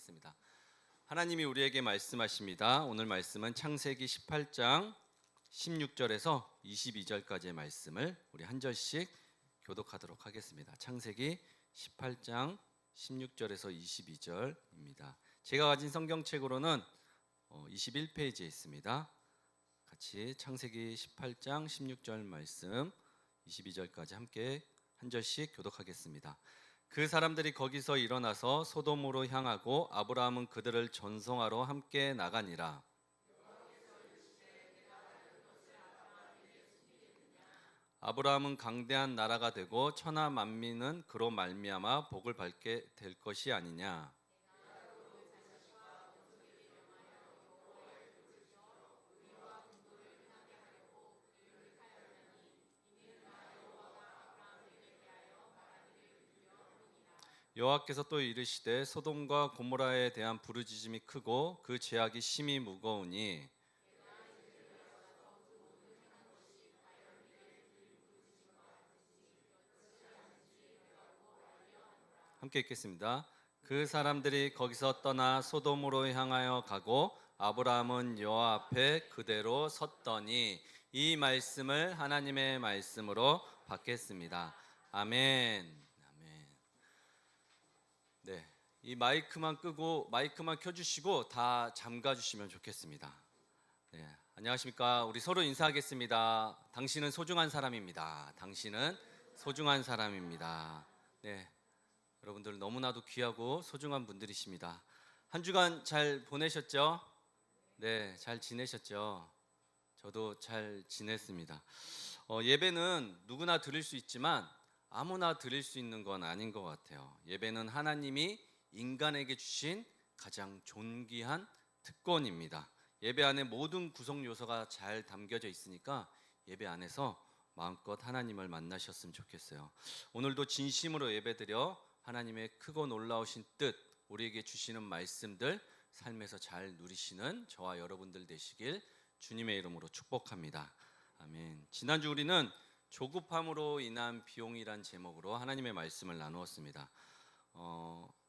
하겠습니다. 하나님이 우리에게 말씀하십니다. 오늘 말씀은 창세기 18장 16절에서 22절까지의 말씀을 우리 한 절씩 교독하도록 하겠습니다. 창세기 18장 16절에서 22절입니다. 제가 가진 성경책으로는 21페이지에 있습니다. 같이 창세기 18장 16절 말씀 22절까지 함께 한 절씩 교독하겠습니다. 그 사람들이 거기서 일어나서 소돔으로 향하고 아브라함은 그들을 전송하러 함께 나가니라. 아브라함은 강대한 나라가 되고 천하 만민은 그로 말미암아 복을 받게 될 것이 아니냐. 여호와께서 또 이르시되 소돔과 고모라에 대한 부르짖음이 크고 그 죄악이 심히 무거우니 함께 읽겠습니다. 그 사람들이 거기서 떠나 소돔으로 향하여 가고 아브라함은 여호와 앞에 그대로 섰더니. 이 말씀을 하나님의 말씀으로 받겠습니다. 아멘. 네, 이 마이크만 끄고 마이크만 켜주시고 다 잠가주시면 좋겠습니다. 네, 안녕하십니까? 우리 서로 인사하겠습니다. 당신은 소중한 사람입니다. 당신은 소중한 사람입니다. 네, 여러분들 너무나도 귀하고 소중한 분들이십니다. 한 주간 잘 보내셨죠? 네, 잘 지내셨죠? 저도 잘 지냈습니다. 예배는 누구나 드릴 수 있지만 아무나 드릴 수 있는 건 아닌 것 같아요. 예배는 하나님이 인간에게 주신 가장 존귀한 특권입니다. 예배 안에 모든 구성 요소가 잘 담겨져 있으니까 예배 안에서 마음껏 하나님을 만나셨으면 좋겠어요. 오늘도 진심으로 예배드려 하나님의 크고 놀라우신 뜻, 우리에게 주시는 말씀들 삶에서 잘 누리시는 저와 여러분들 되시길 주님의 이름으로 축복합니다. 아멘. 지난주 우리는 조급함으로 인한 비용이란 제목으로 하나님의 말씀을 나누었습니다.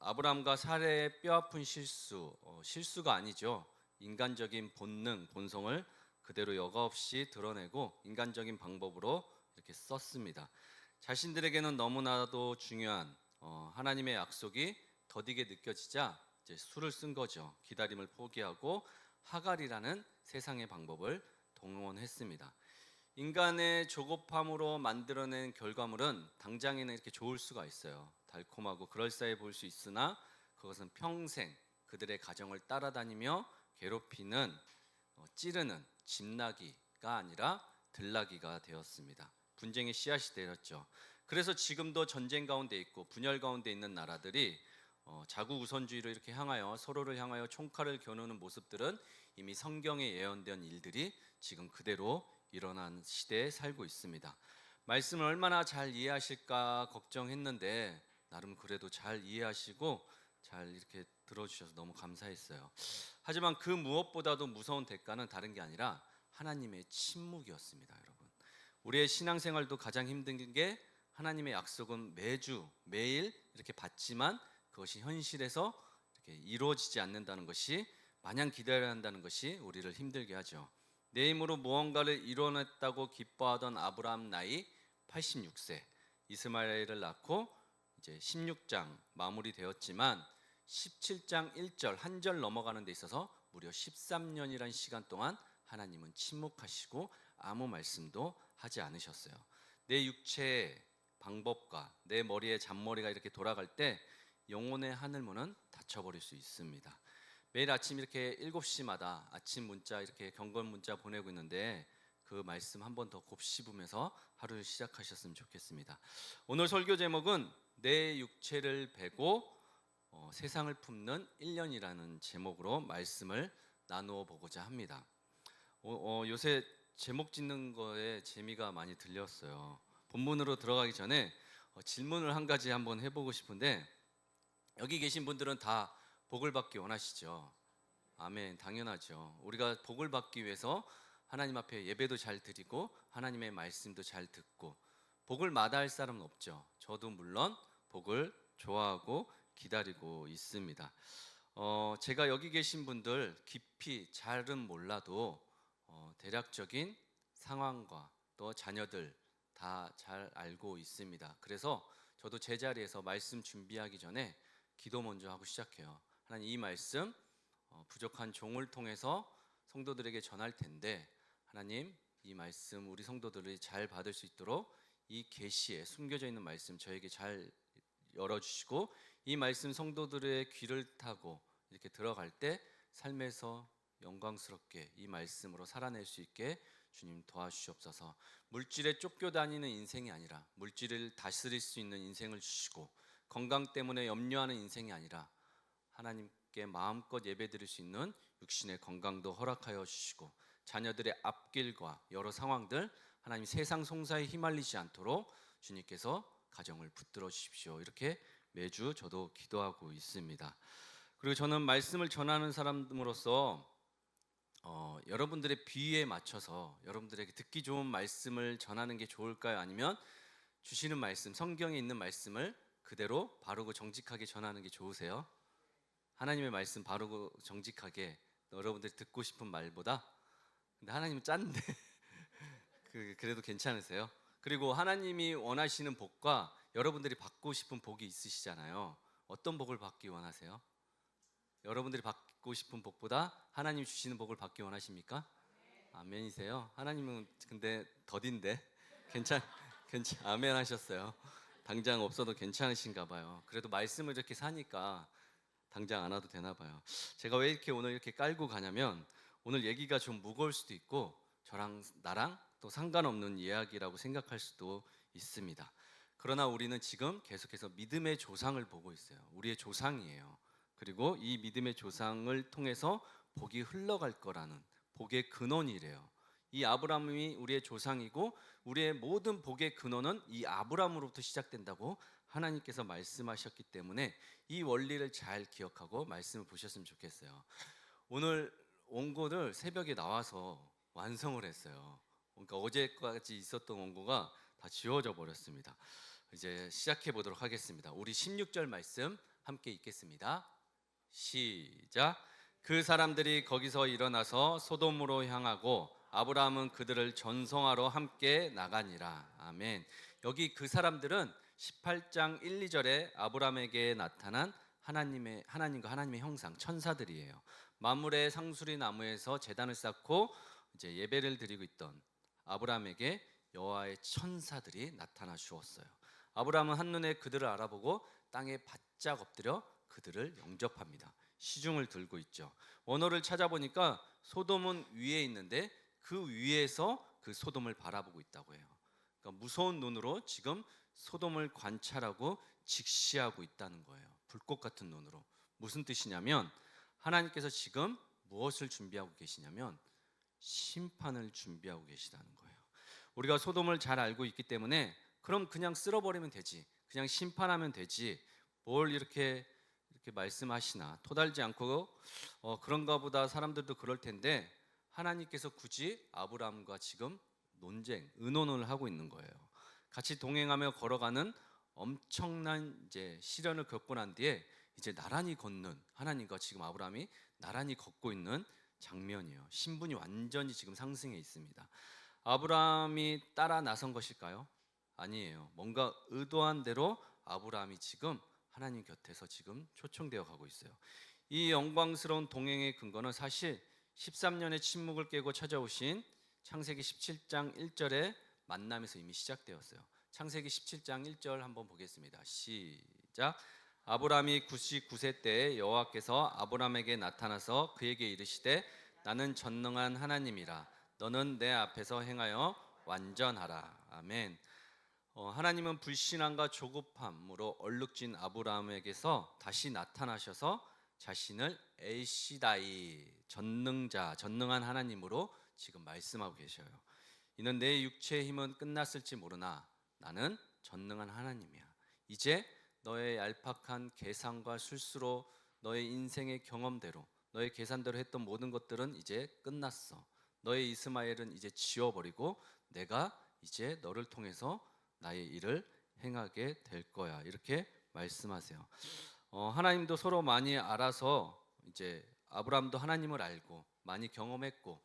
아브라함과 사레의 뼈아픈 실수가 아니죠. 인간적인 본능, 본성을 그대로 여과 없이 드러내고 인간적인 방법으로 이렇게 썼습니다. 자신들에게는 너무나도 중요한 하나님의 약속이 더디게 느껴지자 이제 수를 쓴 거죠. 기다림을 포기하고 하갈이라는 세상의 방법을 동원했습니다. 인간의 조급함으로 만들어낸 결과물은 당장에는 이렇게 좋을 수가 있어요. 달콤하고 그럴싸해 보일 수 있으나 그것은 평생 그들의 가정을 따라다니며 괴롭히는 찌르는 집나기가 아니라 들나기가 되었습니다. 분쟁의 씨앗이 되었죠. 그래서 지금도 전쟁 가운데 있고 분열 가운데 있는 나라들이 자국 우선주의로 이렇게 향하여 서로를 향하여 총칼을 겨누는 모습들은 이미 성경에 예언된 일들이 지금 그대로 일어난 시대에 살고 있습니다. 말씀을 얼마나 잘 이해하실까 걱정했는데 나름 그래도 잘 이해하시고 잘 이렇게 들어주셔서 너무 감사했어요. 하지만 그 무엇보다도 무서운 대가는 다른 게 아니라 하나님의 침묵이었습니다. 여러분, 우리의 신앙생활도 가장 힘든 게 하나님의 약속은 매주 매일 이렇게 받지만 그것이 현실에서 이렇게 이루어지지 않는다는 것이, 마냥 기다려야 한다는 것이 우리를 힘들게 하죠. 내 힘으로 무언가를 이뤄냈다고 기뻐하던 아브라함 나이 86세, 이스마엘을 낳고 이제 16장 마무리되었지만 17장 1절 한 절 넘어가는 데 있어서 무려 13년이라는 시간 동안 하나님은 침묵하시고 아무 말씀도 하지 않으셨어요. 내 육체의 방법과 내 머리의 잔머리가 이렇게 돌아갈 때 영혼의 하늘문은 닫혀버릴 수 있습니다. 매일 아침 이렇게 7시마다 아침 문자, 이렇게 경건 문자 보내고 있는데 그 말씀 한 번 더 곱씹으면서 하루를 시작하셨으면 좋겠습니다. 오늘 설교 제목은 내 육체를 베고 세상을 품는 1년이라는 제목으로 말씀을 나누어 보고자 합니다. 요새 제목 짓는 거에 재미가 많이 들렸어요. 본문으로 들어가기 전에 질문을 한 가지 한번 해보고 싶은데, 여기 계신 분들은 다 복을 받기 원하시죠? 아멘. 당연하죠. 우리가 복을 받기 위해서 하나님 앞에 예배도 잘 드리고 하나님의 말씀도 잘 듣고, 복을 마다할 사람은 없죠. 저도 물론 복을 좋아하고 기다리고 있습니다. 제가 여기 계신 분들 깊이 잘은 몰라도 대략적인 상황과 또 자녀들 다 잘 알고 있습니다. 그래서 저도 제자리에서 말씀 준비하기 전에 기도 먼저 하고 시작해요. 하나님, 이 말씀 부족한 종을 통해서 성도들에게 전할 텐데, 하나님, 이 말씀 우리 성도들이 잘 받을 수 있도록 이 계시에 숨겨져 있는 말씀 저에게 잘 열어주시고, 이 말씀 성도들의 귀를 타고 이렇게 들어갈 때 삶에서 영광스럽게 이 말씀으로 살아낼 수 있게 주님 도와주시옵소서. 물질에 쫓겨 다니는 인생이 아니라 물질을 다스릴 수 있는 인생을 주시고, 건강 때문에 염려하는 인생이 아니라 하나님께 마음껏 예배드릴 수 있는 육신의 건강도 허락하여 주시고, 자녀들의 앞길과 여러 상황들 하나님 세상 송사에 휘말리지 않도록 주님께서 가정을 붙들어 주십시오. 이렇게 매주 저도 기도하고 있습니다. 그리고 저는 말씀을 전하는 사람으로서 여러분들의 비위에 맞춰서 여러분들에게 듣기 좋은 말씀을 전하는 게 좋을까요? 아니면 주시는 말씀, 성경에 있는 말씀을 그대로 바르고 정직하게 전하는 게 좋으세요? 하나님의 말씀 바르고 정직하게 여러분들이 듣고 싶은 말보다. 근데 하나님은 짠데 그래도 괜찮으세요? 그리고 하나님이 원하시는 복과 여러분들이 받고 싶은 복이 있으시잖아요. 어떤 복을 받기 원하세요? 여러분들이 받고 싶은 복보다 하나님 주시는 복을 받기 원하십니까? 아멘이세요? 하나님은 근데 더딘데 괜찮 아멘 하셨어요. 당장 없어도 괜찮으신가 봐요. 그래도 말씀을 이렇게 사니까 당장 안 와도 되나 봐요. 제가 왜 이렇게 오늘 이렇게 깔고 가냐면, 오늘 얘기가 좀 무거울 수도 있고 저랑 나랑 또 상관없는 이야기라고 생각할 수도 있습니다. 그러나 우리는 지금 계속해서 믿음의 조상을 보고 있어요. 우리의 조상이에요. 그리고 이 믿음의 조상을 통해서 복이 흘러갈 거라는 복의 근원이래요. 이 아브라함이 우리의 조상이고 우리의 모든 복의 근원은 이 아브라함으로부터 시작된다고 하나님께서 말씀하셨기 때문에 이 원리를 잘 기억하고 말씀을 보셨으면 좋겠어요. 오늘 원고를 새벽에 나와서 완성을 했어요. 그러니까 어제까지 있었던 원고가 다 지워져 버렸습니다. 이제 시작해 보도록 하겠습니다. 우리 16절 말씀 함께 읽겠습니다. 시작. 그 사람들이 거기서 일어나서 소돔으로 향하고 아브라함은 그들을 전송하러 함께 나가니라. 아멘. 여기 그 사람들은 18장 1, 2절에 아브라함에게 나타난 하나님과 하나님의 형상 천사들이에요. 만물의 상수리 나무에서 제단을 쌓고 이제 예배를 드리고 있던 아브라함에게 여호와의 천사들이 나타나 주었어요. 아브라함은 한눈에 그들을 알아보고 땅에 바짝 엎드려 그들을 영접합니다. 시중을 들고 있죠. 원어를 찾아보니까 소돔은 위에 있는데 그 위에서 그 소돔을 바라보고 있다고 해요. 그러니까 무서운 눈으로 지금 소돔을 관찰하고 직시하고 있다는 거예요. 불꽃 같은 눈으로. 무슨 뜻이냐면 하나님께서 지금 무엇을 준비하고 계시냐면 심판을 준비하고 계시다는 거예요. 우리가 소돔을 잘 알고 있기 때문에 그럼 그냥 쓸어버리면 되지, 그냥 심판하면 되지, 뭘 이렇게 말씀하시나, 토달지 않고 그런가 보다 사람들도 그럴 텐데, 하나님께서 굳이 아브라함과 지금 의논을 하고 있는 거예요. 같이 동행하며 걸어가는 엄청난 이제 시련을 겪고 난 뒤에 이제 나란히 걷는, 하나님과 지금 아브라함이 나란히 걷고 있는 장면이에요. 신분이 완전히 지금 상승해 있습니다. 아브라함이 따라 나선 것일까요? 아니에요. 뭔가 의도한 대로 아브라함이 지금 하나님 곁에서 지금 초청되어 가고 있어요. 이 영광스러운 동행의 근거는 사실 13년의 침묵을 깨고 찾아오신 창세기 17장 1절의 만남에서 이미 시작되었어요. 창세기 17장 1절 한번 보겠습니다. 시작. 아브라함이 99세 때에 여호와께서 아브라함에게 나타나서 그에게 이르시되 나는 전능한 하나님이라 너는 내 앞에서 행하여 완전하라. 아멘. 하나님은 불신앙과 조급함으로 얼룩진 아브라함에게서 다시 나타나셔서 자신을 엘시다이, 전능자, 전능한 하나님으로 지금 말씀하고 계셔요. 이는 내 육체의 힘은 끝났을지 모르나 나는 전능한 하나님이야. 이제 너의 얄팍한 계산과 술수로 너의 인생의 경험대로 너의 계산대로 했던 모든 것들은 이제 끝났어. 너의 이스마엘은 이제 지워버리고 내가 이제 너를 통해서 나의 일을 행하게 될 거야. 이렇게 말씀하세요. 하나님도 서로 많이 알아서 이제 아브라함도 하나님을 알고 많이 경험했고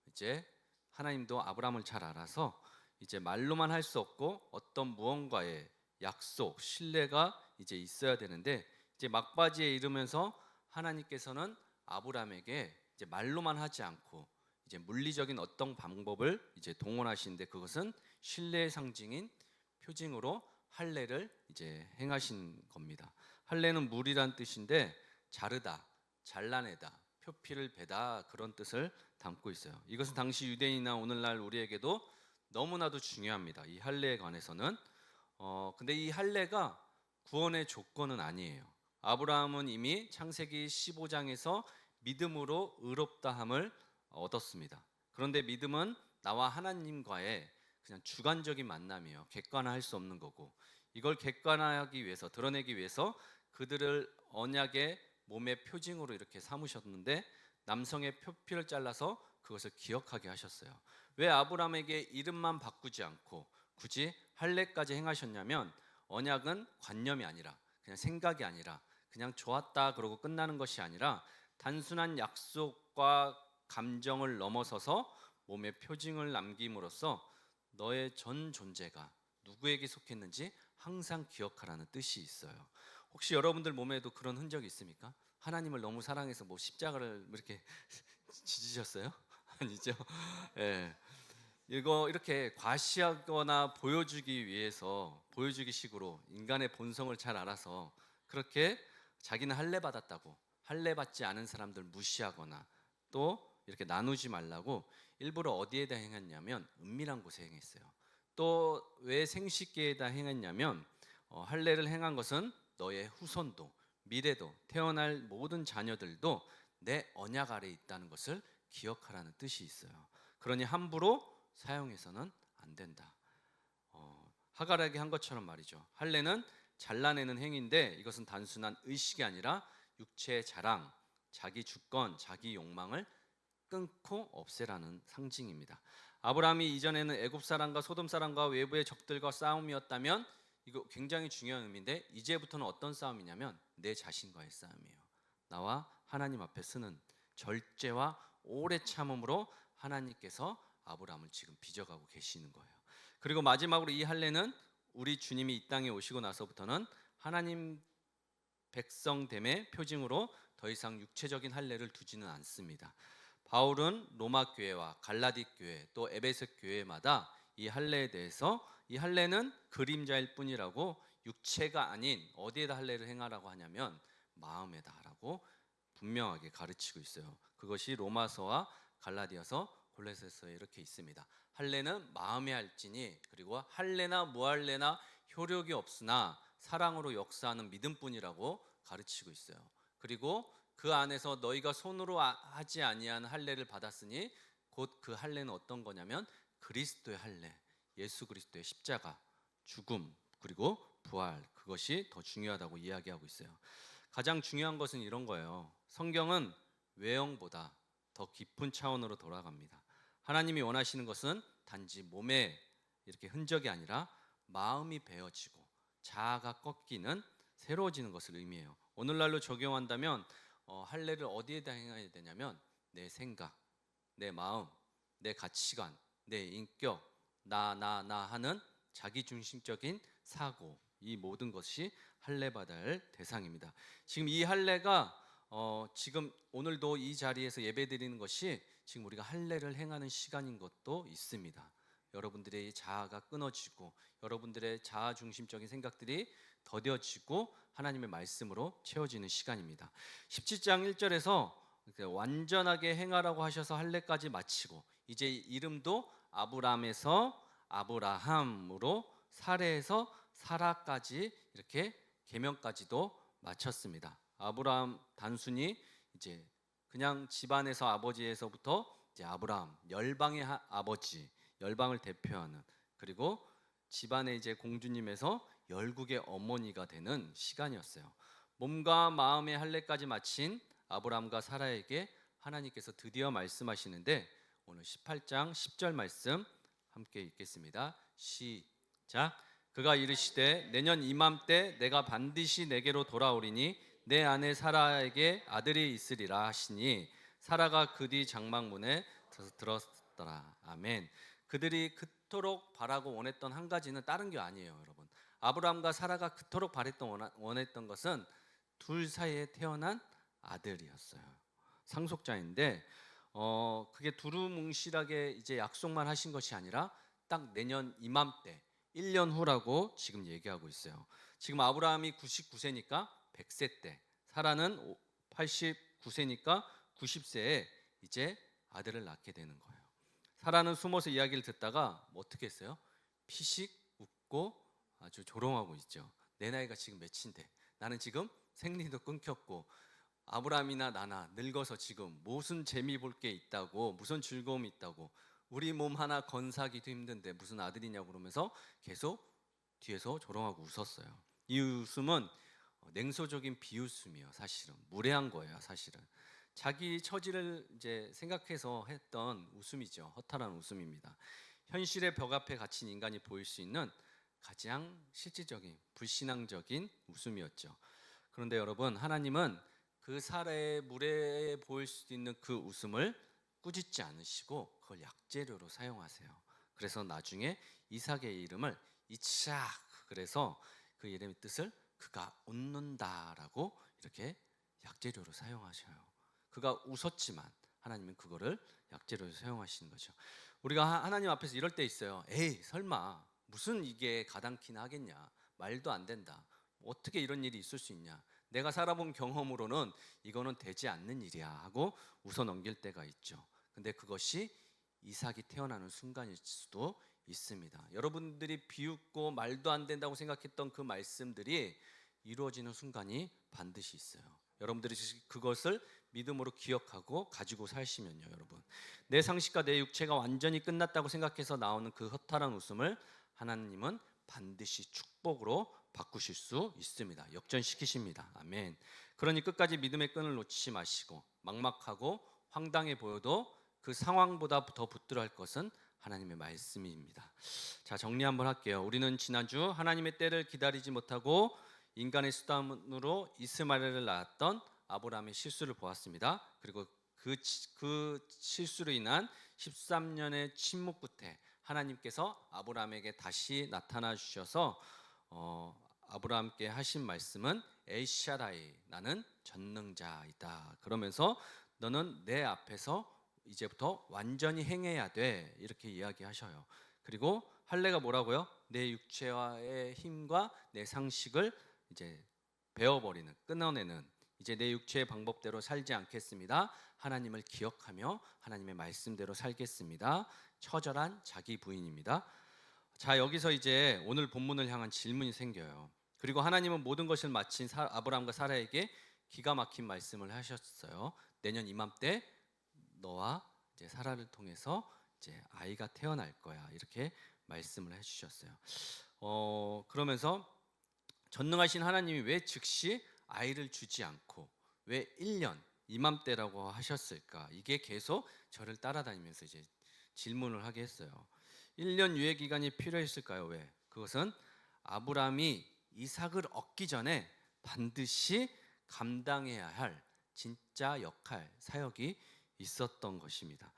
이제 하나님도 아브라함을 잘 알아서 이제 말로만 할 수 없고 어떤 무언가의 약속, 신뢰가 이제 있어야 되는데 이제 막바지에 이르면서 하나님께서는 아브라함에게 이제 말로만 하지 않고 이제 물리적인 어떤 방법을 이제 동원하시는데 그것은 신뢰의 상징인 표징으로 할례를 이제 행하신 겁니다. 할례는 물이란 뜻인데 자르다, 잘라내다, 표피를 베다 그런 뜻을 담고 있어요. 이것은 당시 유대인이나 오늘날 우리에게도 너무나도 중요합니다. 이 할례에 관해서는 근데 이 할례가 구원의 조건은 아니에요. 아브라함은 이미 창세기 15장에서 믿음으로 의롭다함을 얻었습니다. 그런데 믿음은 나와 하나님과의 그냥 주관적인 만남이에요. 객관화할 수 없는 거고 이걸 객관화하기 위해서 드러내기 위해서 그들을 언약의 몸의 표징으로 이렇게 삼으셨는데 남성의 표피를 잘라서 그것을 기억하게 하셨어요. 왜 아브라함에게 이름만 바꾸지 않고 굳이 할례까지 행하셨냐면 언약은 관념이 아니라 그냥 생각이 아니라 그냥 좋았다 그러고 끝나는 것이 아니라 단순한 약속과 감정을 넘어서서 몸의 표징을 남김으로써 너의 전 존재가 누구에게 속했는지 항상 기억하라는 뜻이 있어요. 혹시 여러분들 몸에도 그런 흔적이 있습니까? 하나님을 너무 사랑해서 뭐 십자가를 이렇게 지지셨어요? 아니죠? 예. 이거 이렇게 과시하거나 보여주기 위해서 보여주기 식으로 인간의 본성을 잘 알아서 그렇게 자기는 할례 받았다고 할례 받지 않은 사람들 무시하거나 또 이렇게 나누지 말라고 일부러 어디에다 행했냐면 은밀한 곳에 행했어요. 또 왜 생식기에다 행했냐면 할례를 행한 것은 너의 후손도 미래도 태어날 모든 자녀들도 내 언약 아래에 있다는 것을 기억하라는 뜻이 있어요. 그러니 함부로 사용해서는 안 된다. 하갈에게 한 것처럼 말이죠. 할례는 잘라내는 행위인데 이것은 단순한 의식이 아니라 육체의 자랑, 자기 주권, 자기 욕망을 끊고 없애라는 상징입니다. 아브라함이 이전에는 애굽 사람과 소돔 사람과 외부의 적들과 싸움이었다면 이거 굉장히 중요한 의미인데 이제부터는 어떤 싸움이냐면 내 자신과의 싸움이에요. 나와 하나님 앞에 서는 절제와 오래 참음으로 하나님께서 아브라함을 지금 빚어가고 계시는 거예요. 그리고 마지막으로 이 할례는 우리 주님이 이 땅에 오시고 나서부터는 하나님 백성됨의 표징으로 더 이상 육체적인 할례를 두지는 않습니다. 바울은 로마 교회와 갈라디 교회 또 에베소 교회마다 이 할례에 대해서 이 할례는 그림자일 뿐이라고 육체가 아닌 어디에다 할례를 행하라고 하냐면 마음에다 하라고 분명하게 가르치고 있어요. 그것이 로마서와 갈라디아서 골로새서에 이렇게 있습니다. 할례는 마음에 할지니 그리고 할례나 무할례나 효력이 없으나 사랑으로 역사하는 믿음뿐이라고 가르치고 있어요. 그리고 그 안에서 너희가 손으로 하지 아니한 할례를 받았으니 곧 그 할례는 어떤 거냐면 그리스도의 할례, 예수 그리스도의 십자가, 죽음 그리고 부활 그것이 더 중요하다고 이야기하고 있어요. 가장 중요한 것은 이런 거예요. 성경은 외형보다 더 깊은 차원으로 돌아갑니다. 하나님이 원하시는 것은 단지 몸에 이렇게 흔적이 아니라 마음이 베어지고 자아가 꺾이는 새로워지는 것을 의미해요. 오늘날로 적용한다면 할례를 어디에다 행해야 되냐면 내 생각, 내 마음, 내 가치관, 내 인격, 나 하는 자기중심적인 사고 이 모든 것이 할례 받아야 할 대상입니다. 지금 이 할례가 지금 오늘도 이 자리에서 예배드리는 것이 지금 우리가 할례를 행하는 시간인 것도 있습니다. 여러분들의 자아가 끊어지고 여러분들의 자아 중심적인 생각들이 더뎌지고 하나님의 말씀으로 채워지는 시간입니다. 17장 1절에서 완전하게 행하라고 하셔서 할례까지 마치고 이제 이름도 아브람에서 아브라함으로 사레에서 사라까지 이렇게 계명까지도 마쳤습니다. 아브라함 단순히 이제 그냥 집안에서 아버지에서부터 이제 아브라함 열방의 아버지 열방을 대표하는 그리고 집안의 이제 공주님에서 열국의 어머니가 되는 시간이었어요. 몸과 마음의 할례까지 마친 아브라함과 사라에게 하나님께서 드디어 말씀하시는데 오늘 18장 10절 말씀 함께 읽겠습니다. 시작. 그가 이르시되 내년 이맘때 내가 반드시 내게로 돌아오리니 내 아내 사라에게 아들이 있으리라 하시니 사라가 그 뒤 장막문에 들었더라. 아멘. 그들이 그토록 바라고 원했던 한 가지는 다른 게 아니에요, 여러분. 아브라함과 사라가 그토록 바랬던 원했던 것은 둘 사이에 태어난 아들이었어요. 상속자인데 그게 두루뭉실하게 이제 약속만 하신 것이 아니라 딱 내년 이맘때 1년 후라고 지금 얘기하고 있어요. 지금 아브라함이 99세니까 100세 때, 사라는 89세니까 90세에 이제 아들을 낳게 되는 거예요. 사라는 숨어서 이야기를 듣다가 어떻게 했어요? 피식 웃고 아주 조롱하고 있죠. 내 나이가 지금 몇인데, 나는 지금 생리도 끊겼고 아브라함이나 나나 늙어서 지금 무슨 재미 볼 게 있다고, 무슨 즐거움이 있다고, 우리 몸 하나 건사기도 힘든데 무슨 아들이냐고 그러면서 계속 뒤에서 조롱하고 웃었어요. 이 웃음은 냉소적인 비웃음이에요. 사실은 무례한 거예요. 사실은 자기 처지를 이제 생각해서 했던 웃음이죠. 허탈한 웃음입니다. 현실의 벽 앞에 갇힌 인간이 보일 수 있는 가장 실질적인 불신앙적인 웃음이었죠. 그런데 여러분, 하나님은 그 사례에 무례해 보일 수도 있는 그 웃음을 꾸짖지 않으시고 그걸 약재료로 사용하세요. 그래서 나중에 이삭의 이름을 이츠악, 그래서 그 이름의 뜻을 그가 웃는다라고 이렇게 약재료로 사용하셔요. 그가 웃었지만 하나님은 그거를 약재료로 사용하시는 거죠. 우리가 하나님 앞에서 이럴 때 있어요. 에이, 설마 무슨 이게 가당키나 하겠냐, 말도 안 된다, 어떻게 이런 일이 있을 수 있냐, 내가 살아본 경험으로는 이거는 되지 않는 일이야 하고 웃어 넘길 때가 있죠. 근데 그것이 이삭이 태어나는 순간일 수도 있습니다. 여러분들이 비웃고 말도 안 된다고 생각했던 그 말씀들이 이루어지는 순간이 반드시 있어요. 여러분들이 그것을 믿음으로 기억하고 가지고 사시면요, 여러분, 내 상식과 내 육체가 완전히 끝났다고 생각해서 나오는 그 허탈한 웃음을 하나님은 반드시 축복으로 바꾸실 수 있습니다. 역전시키십니다. 아멘. 그러니 끝까지 믿음의 끈을 놓치지 마시고, 막막하고 황당해 보여도 그 상황보다 더 붙들어야 할 것은 하나님의 말씀입니다. 자, 정리 한번 할게요. 우리는 지난주 하나님의 때를 기다리지 못하고 인간의 수단으로 이스마엘을 낳았던 아브라함의 실수를 보았습니다. 그리고 그 실수로 인한 13년의 침묵 끝에 하나님께서 아브라함에게 다시 나타나 주셔서 아브라함께 하신 말씀은 엘샤다이, 나는 전능자이다. 그러면서 너는 내 앞에서 이제부터 완전히 행해야 돼, 이렇게 이야기하셔요. 그리고 할례가 뭐라고요? 내 육체와의 힘과 내 상식을 이제 베어버리는, 끊어내는, 이제 내 육체의 방법대로 살지 않겠습니다. 하나님을 기억하며 하나님의 말씀대로 살겠습니다. 처절한 자기 부인입니다. 자, 여기서 이제 오늘 본문을 향한 질문이 생겨요. 그리고 하나님은 모든 것을 마친 아브라함과 사라에게 기가 막힌 말씀을 하셨어요. 내년 이맘때 너와 이제 사라를 통해서 이제 아이가 태어날 거야, 이렇게 말씀을 해주셨어요. 그러면서 전능하신 하나님이 왜 즉시 아이를 주지 않고 왜 1년 이맘때라고 하셨을까? 이게 계속 저를 따라다니면서 이제 질문을 하게 했어요. 1년 유예 기간이 필요했을까요? 왜? 그것은 아브라함이 이삭을 얻기 전에 반드시 감당해야 할 진짜 역할, 사역이 있었던 것입니다.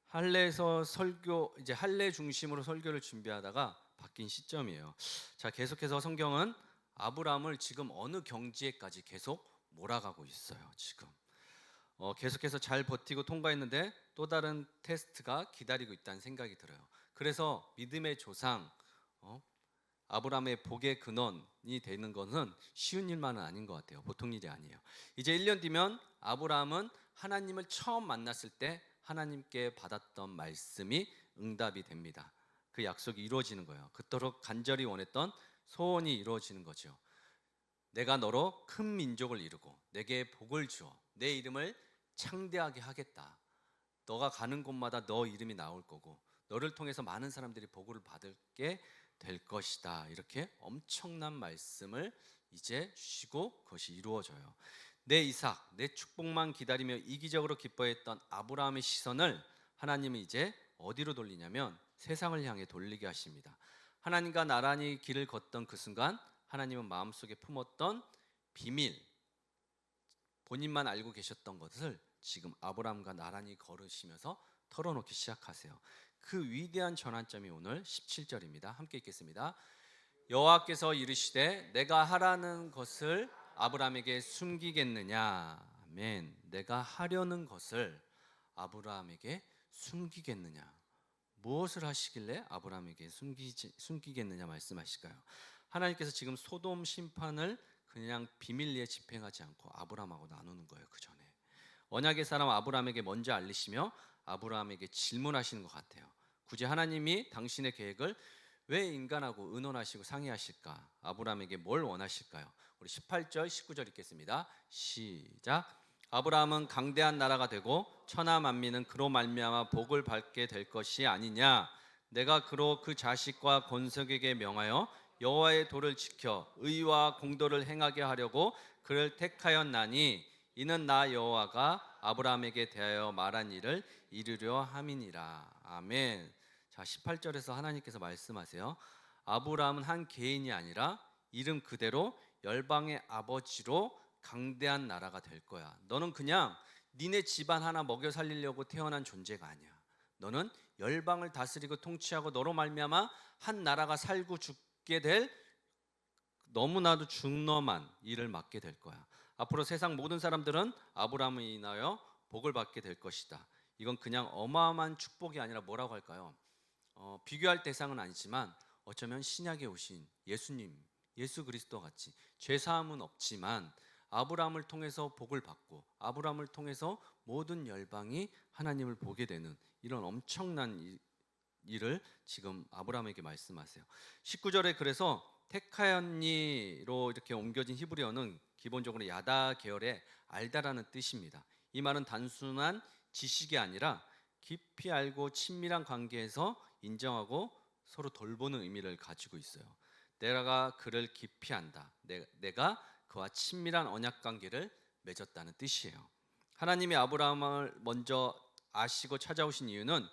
할례에서 설교, 이제 할례 중심으로 설교를 준비하다가 바뀐 시점이에요. 자, 계속해서 성경은 아브라함을 지금 어느 경지에까지 계속 몰아가고 있어요. 지금 계속해서 잘 버티고 통과했는데 또 다른 테스트가 기다리고 있다는 생각이 들어요. 그래서 믿음의 조상, 아브라함의 복의 근원이 되는 것은 쉬운 일만은 아닌 것 같아요. 보통 일이 아니에요. 이제 1년 뒤면 아브라함은 하나님을 처음 만났을 때 하나님께 받았던 말씀이 응답이 됩니다. 그 약속이 이루어지는 거예요. 그토록 간절히 원했던 소원이 이루어지는 거죠. 내가 너로 큰 민족을 이루고 내게 복을 주어 내 이름을 창대하게 하겠다. 너가 가는 곳마다 너 이름이 나올 거고 너를 통해서 많은 사람들이 복을 받게 될 것이다. 이렇게 엄청난 말씀을 이제 주시고 그것이 이루어져요. 내 이삭, 내 축복만 기다리며 이기적으로 기뻐했던 아브라함의 시선을 하나님은 이제 어디로 돌리냐면 세상을 향해 돌리게 하십니다. 하나님과 나란히 길을 걷던 그 순간 하나님은 마음속에 품었던 비밀, 본인만 알고 계셨던 것을 지금 아브라함과 나란히 걸으시면서 털어놓기 시작하세요. 그 위대한 전환점이 오늘 17절입니다. 함께 읽겠습니다. 여호와께서 이르시되 내가 하라는 것을 아브라함에게 숨기겠느냐. 아멘. 내가 하려는 것을 아브라함에게 숨기겠느냐. 무엇을 하시길래 아브라함에게 숨기겠느냐 말씀하실까요? 하나님께서 지금 소돔 심판을 그냥 비밀리에 집행하지 않고 아브라함하고 나누는 거예요. 그 전에 언약의 사람 아브라함에게 먼저 알리시며 아브라함에게 질문하시는 것 같아요. 굳이 하나님이 당신의 계획을 왜 인간하고 의논하시고 상의하실까? 아브라함에게 뭘 원하실까요? 우리 18절 19절 읽겠습니다. 시작. 아브라함은 강대한 나라가 되고 천하 만민은 그로 말미암아 복을 받게 될 것이 아니냐. 내가 그로 그 자식과 건석에게 명하여 여호와의 도를 지켜 의와 공도를 행하게 하려고 그를 택하였나니 이는 나 여호와가 아브라함에게 대하여 말한 일을 이루려 함이니라. 아멘. 자, 18절에서 하나님께서 말씀하세요. 아브라함은 한 개인이 아니라 이름 그대로 열방의 아버지로 강대한 나라가 될 거야. 너는 그냥 니네 집안 하나 먹여 살리려고 태어난 존재가 아니야. 너는 열방을 다스리고 통치하고 너로 말미암아 한 나라가 살고 죽게 될 너무나도 중norm한 일을 맡게 될 거야. 앞으로 세상 모든 사람들은 아브라함을 인하여 복을 받게 될 것이다. 이건 그냥 어마어마한 축복이 아니라 뭐라고 할까요? 비교할 대상은 아니지만 어쩌면 신약에 오신 예수님, 예수 그리스도 같이 죄사함은 없지만 아브라함을 통해서 복을 받고 아브라함을 통해서 모든 열방이 하나님을 보게 되는 이런 엄청난 일을 지금 아브라함에게 말씀하세요. 19절에 그래서 테카연니로 이렇게 옮겨진 히브리어는 기본적으로 야다 계열의 알다라는 뜻입니다. 이 말은 단순한 지식이 아니라 깊이 알고 친밀한 관계에서 인정하고 서로 돌보는 의미를 가지고 있어요. 내가 그를 깊이 안다. 내가 그와 친밀한 언약 관계를 맺었다는 뜻이에요. 하나님이 아브라함을 먼저 아시고 찾아오신 이유는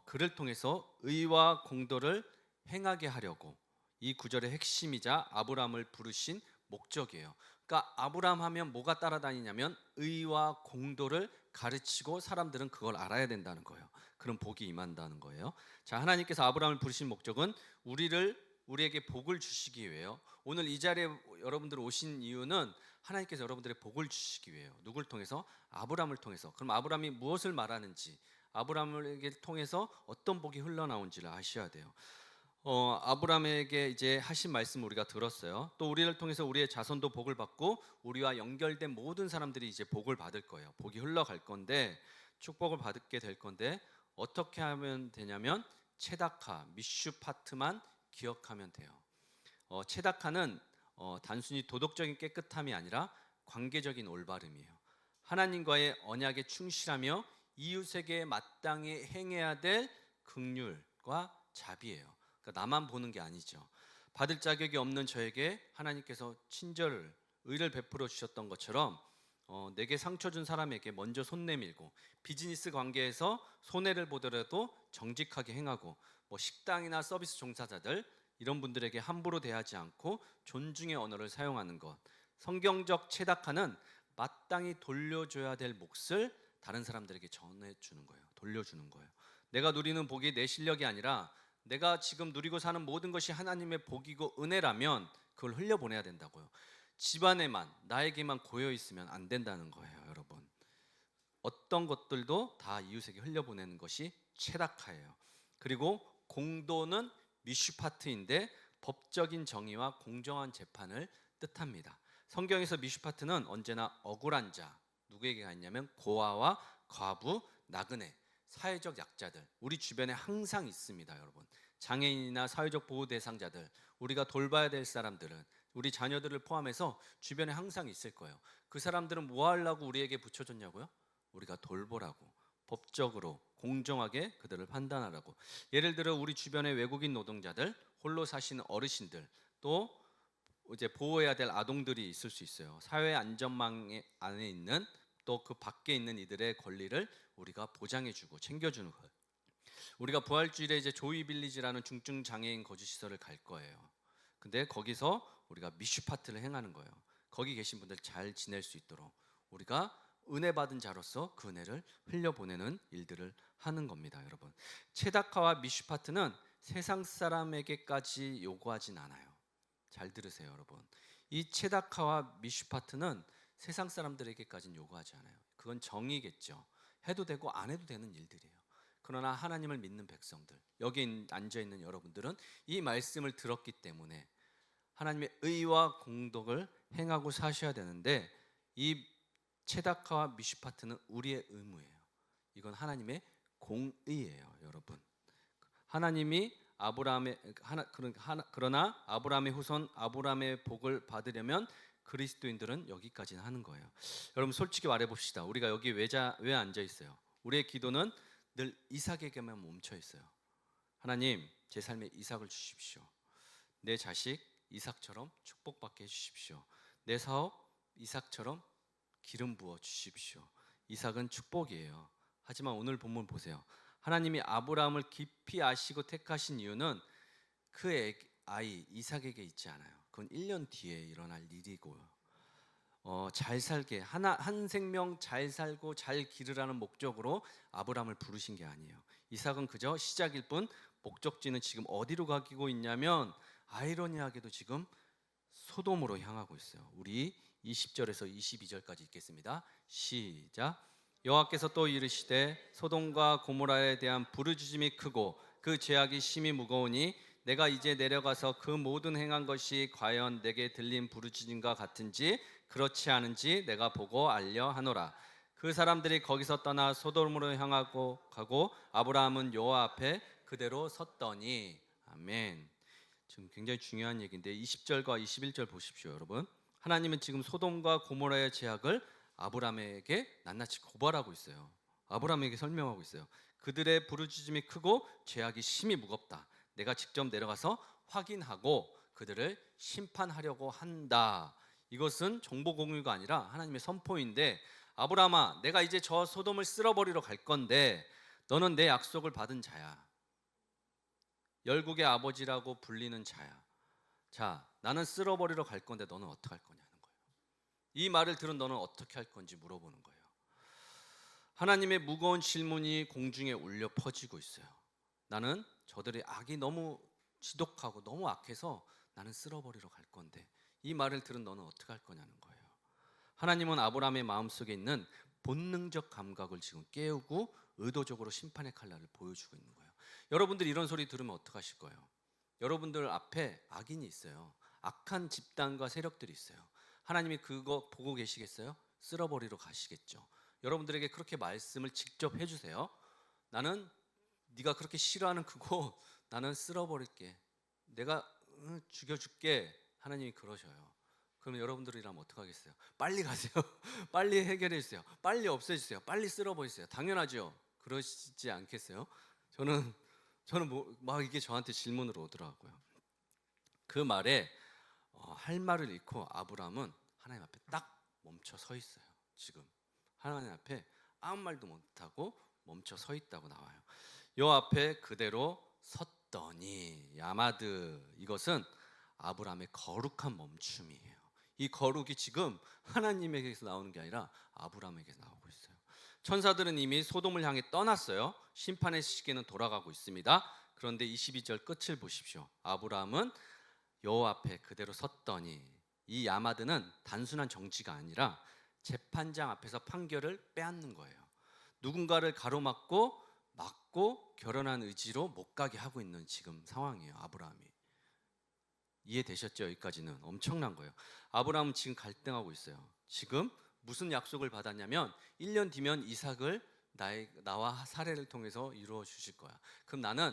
그를 통해서 의와 공도를 행하게 하려고 이 구절의 핵심이자 아브라함을 부르신 목적이에요. 그러니까 아브라함 하면 뭐가 따라다니냐면 의와 공도를 가르치고 사람들은 그걸 알아야 된다는 거예요. 그럼 복이 임한다는 거예요. 자, 하나님께서 아브라함을 부르신 목적은 우리에게 복을 주시기 위해요. 오늘 이 자리에 여러분들 오신 이유는 하나님께서 여러분들의 복을 주시기 위해요. 누굴 통해서? 아브라함을 통해서. 그럼 아브라함이 무엇을 말하는지, 아브라함에게 통해서 어떤 복이 흘러나온지를 아셔야 돼요. 아브라함에게 이제 하신 말씀 우리가 들었어요. 또 우리를 통해서 우리의 자손도 복을 받고 우리와 연결된 모든 사람들이 이제 복을 받을 거예요. 복이 흘러갈 건데 축복을 받게 될 건데 어떻게 하면 되냐면 체다카, 미슈파트만 기억하면 돼요. 체다카는 단순히 도덕적인 깨끗함이 아니라 관계적인 올바름이에요. 하나님과의 언약에 충실하며 이웃에게 마땅히 행해야 될 긍휼과 자비예요. 그러니까 나만 보는 게 아니죠. 받을 자격이 없는 저에게 하나님께서 친절을 의를 베풀어 주셨던 것처럼 내게 상처 준 사람에게 먼저 손 내밀고 비즈니스 관계에서 손해를 보더라도 정직하게 행하고 식당이나 서비스 종사자들 이런 분들에게 함부로 대하지 않고 존중의 언어를 사용하는 것. 성경적 체다카는 마땅히 돌려줘야 될 몫을 다른 사람들에게 전해주는 거예요. 돌려주는 거예요. 내가 누리는 복이 내 실력이 아니라 내가 지금 누리고 사는 모든 것이 하나님의 복이고 은혜라면 그걸 흘려보내야 된다고요. 집안에만 나에게만 고여 있으면 안 된다는 거예요, 여러분. 어떤 것들도 다 이웃에게 흘려보내는 것이 체다카예요. 그리고 공도는 미슈파트인데 법적인 정의와 공정한 재판을 뜻합니다. 성경에서 미슈파트는 언제나 억울한 자, 누구에게 있냐면 고아와 과부, 나그네, 사회적 약자들, 우리 주변에 항상 있습니다, 여러분. 장애인이나 사회적 보호 대상자들, 우리가 돌봐야 될 사람들은 우리 자녀들을 포함해서 주변에 항상 있을 거예요. 그 사람들은 뭐 하려고 우리에게 붙여줬냐고요? 우리가 돌보라고, 법적으로 공정하게 그들을 판단하라고. 예를 들어 우리 주변의 외국인 노동자들, 홀로 사시는 어르신들, 또 이제 보호해야 될 아동들이 있을 수 있어요. 사회 안전망 안에 있는 또 그 밖에 있는 이들의 권리를 우리가 보장해주고 챙겨주는 거예요. 우리가 부활주일에 이제 조이 빌리지라는 중증 장애인 거주 시설을 갈 거예요. 근데 거기서 우리가 미슈파트를 행하는 거예요. 거기 계신 분들 잘 지낼 수 있도록 우리가 은혜 받은 자로서 그 은혜를 흘려보내는 일들을 하는 겁니다. 여러분, 체다카와 미슈파트는 세상 사람에게까지 요구하진 않아요. 잘 들으세요, 여러분. 이 체다카와 미슈파트는 세상 사람들에게까지는 요구하지 않아요. 그건 정의겠죠. 해도 되고 안 해도 되는 일들이에요. 그러나 하나님을 믿는 백성들, 여기 앉아있는 여러분들은 이 말씀을 들었기 때문에 하나님의 의와 공덕을 행하고 사셔야 되는데, 이 체다카와 미슈파트는 우리의 의무예요. 이건 하나님의 공의예요, 여러분. 하나님이 그러나 아브라함의 후손 아브라함의 복을 받으려면 그리스도인들은 여기까지는 하는 거예요. 여러분, 솔직히 말해 봅시다. 우리가 여기 왜 앉아 있어요? 우리의 기도는 늘 이삭에게만 멈춰 있어요. 하나님, 제 삶에 이삭을 주십시오. 내 자식 이삭처럼 축복받게 해주십시오. 내 사업 이삭처럼 기름 부어 주십시오. 이삭은 축복이에요. 하지만 오늘 본문 보세요. 하나님이 아브라함을 깊이 아시고 택하신 이유는 그 아이 이삭에게 있지 않아요. 그건 1년 뒤에 일어날 일이고요. 잘 살게 한 생명 잘 살고 잘 기르라는 목적으로 아브라함을 부르신 게 아니에요. 이삭은 그저 시작일 뿐, 목적지는 지금 어디로 가기고 있냐면 아이러니하게도 지금 소돔으로 향하고 있어요. 우리 20절에서 22절까지 읽겠습니다. 시작. 여호와께서 또 이르시되 소돔과 고모라에 대한 부르짖음이 크고 그 죄악이 심히 무거우니 내가 이제 내려가서 그 모든 행한 것이 과연 내게 들린 부르짖음과 같은지 그렇지 않은지 내가 보고 알려 하노라. 그 사람들이 거기서 떠나 소돔으로 향하고 가고 아브라함은 여호와 앞에 그대로 섰더니. 아멘. 지금 굉장히 중요한 얘기인데 20절과 21절 보십시오, 여러분. 하나님은 지금 소돔과 고모라의 죄악을 아브라함에게 낱낱이 고발하고 있어요. 아브라함에게 설명하고 있어요. 그들의 부르짖음이 크고 죄악이 심히 무겁다. 내가 직접 내려가서 확인하고 그들을 심판하려고 한다. 이것은 정보 공유가 아니라 하나님의 선포인데, 아브라함아, 내가 이제 저 소돔을 쓸어버리러 갈 건데 너는 내 약속을 받은 자야. 열국의 아버지라고 불리는 자야. 자, 나는 쓸어버리러 갈 건데 너는 어떻게 할 거냐는 거예요. 이 말을 들은 너는 어떻게 할 건지 물어보는 거예요. 하나님의 무거운 질문이 공중에 울려 퍼지고 있어요. 나는 저들의 악이 너무 지독하고 너무 악해서 나는 쓸어버리러 갈 건데 이 말을 들은 너는 어떻게 할 거냐는 거예요. 하나님은 아브라함의 마음속에 있는 본능적 감각을 지금 깨우고 의도적으로 심판의 칼날을 보여주고 있는 거예요. 여러분들 이런 소리 들으면 어떡하실 거예요? 여러분들 앞에 악인이 있어요. 악한 집단과 세력들이 있어요. 하나님이 그거 보고 계시겠어요? 쓸어버리러 가시겠죠. 여러분들에게 그렇게 말씀을 직접 해주세요. 나는 네가 그렇게 싫어하는 그거 나는 쓸어버릴게. 내가 죽여줄게. 하나님이 그러셔요. 그러면 여러분들이라면 어떡하겠어요? 빨리 가세요. 빨리 해결해 주세요. 빨리 없애주세요. 빨리 쓸어버리세요. 당연하죠. 그러시지 않겠어요? 저는 막 이게 저한테 질문으로 오더라고요. 그 말에 할 말을 잃고 아브라함은 하나님 앞에 딱 멈춰 서 있어요. 지금 하나님 앞에 아무 말도 못하고 멈춰 서 있다고 나와요. 요 앞에 그대로 섰더니. 야마드, 이것은 아브라함의 거룩한 멈춤이에요. 이 거룩이 지금 하나님에게서 나오는 게 아니라 아브라함에게서 나오고 있어요. 천사들은 이미 소돔을 향해 떠났어요. 심판의 시계는 돌아가고 있습니다. 그런데 22절 끝을 보십시오. 아브라함은 여호와 앞에 그대로 섰더니. 이 야마드는 단순한 정지가 아니라 재판장 앞에서 판결을 빼앗는 거예요. 누군가를 가로막고 막고 결연한 의지로 못 가게 하고 있는 지금 상황이에요. 아브라함이. 이해되셨죠? 여기까지는 엄청난 거예요. 아브라함은 지금 갈등하고 있어요. 지금 무슨 약속을 받았냐면 1년 뒤면 이삭을 나와 사례를 통해서 이루어 주실 거야. 그럼 나는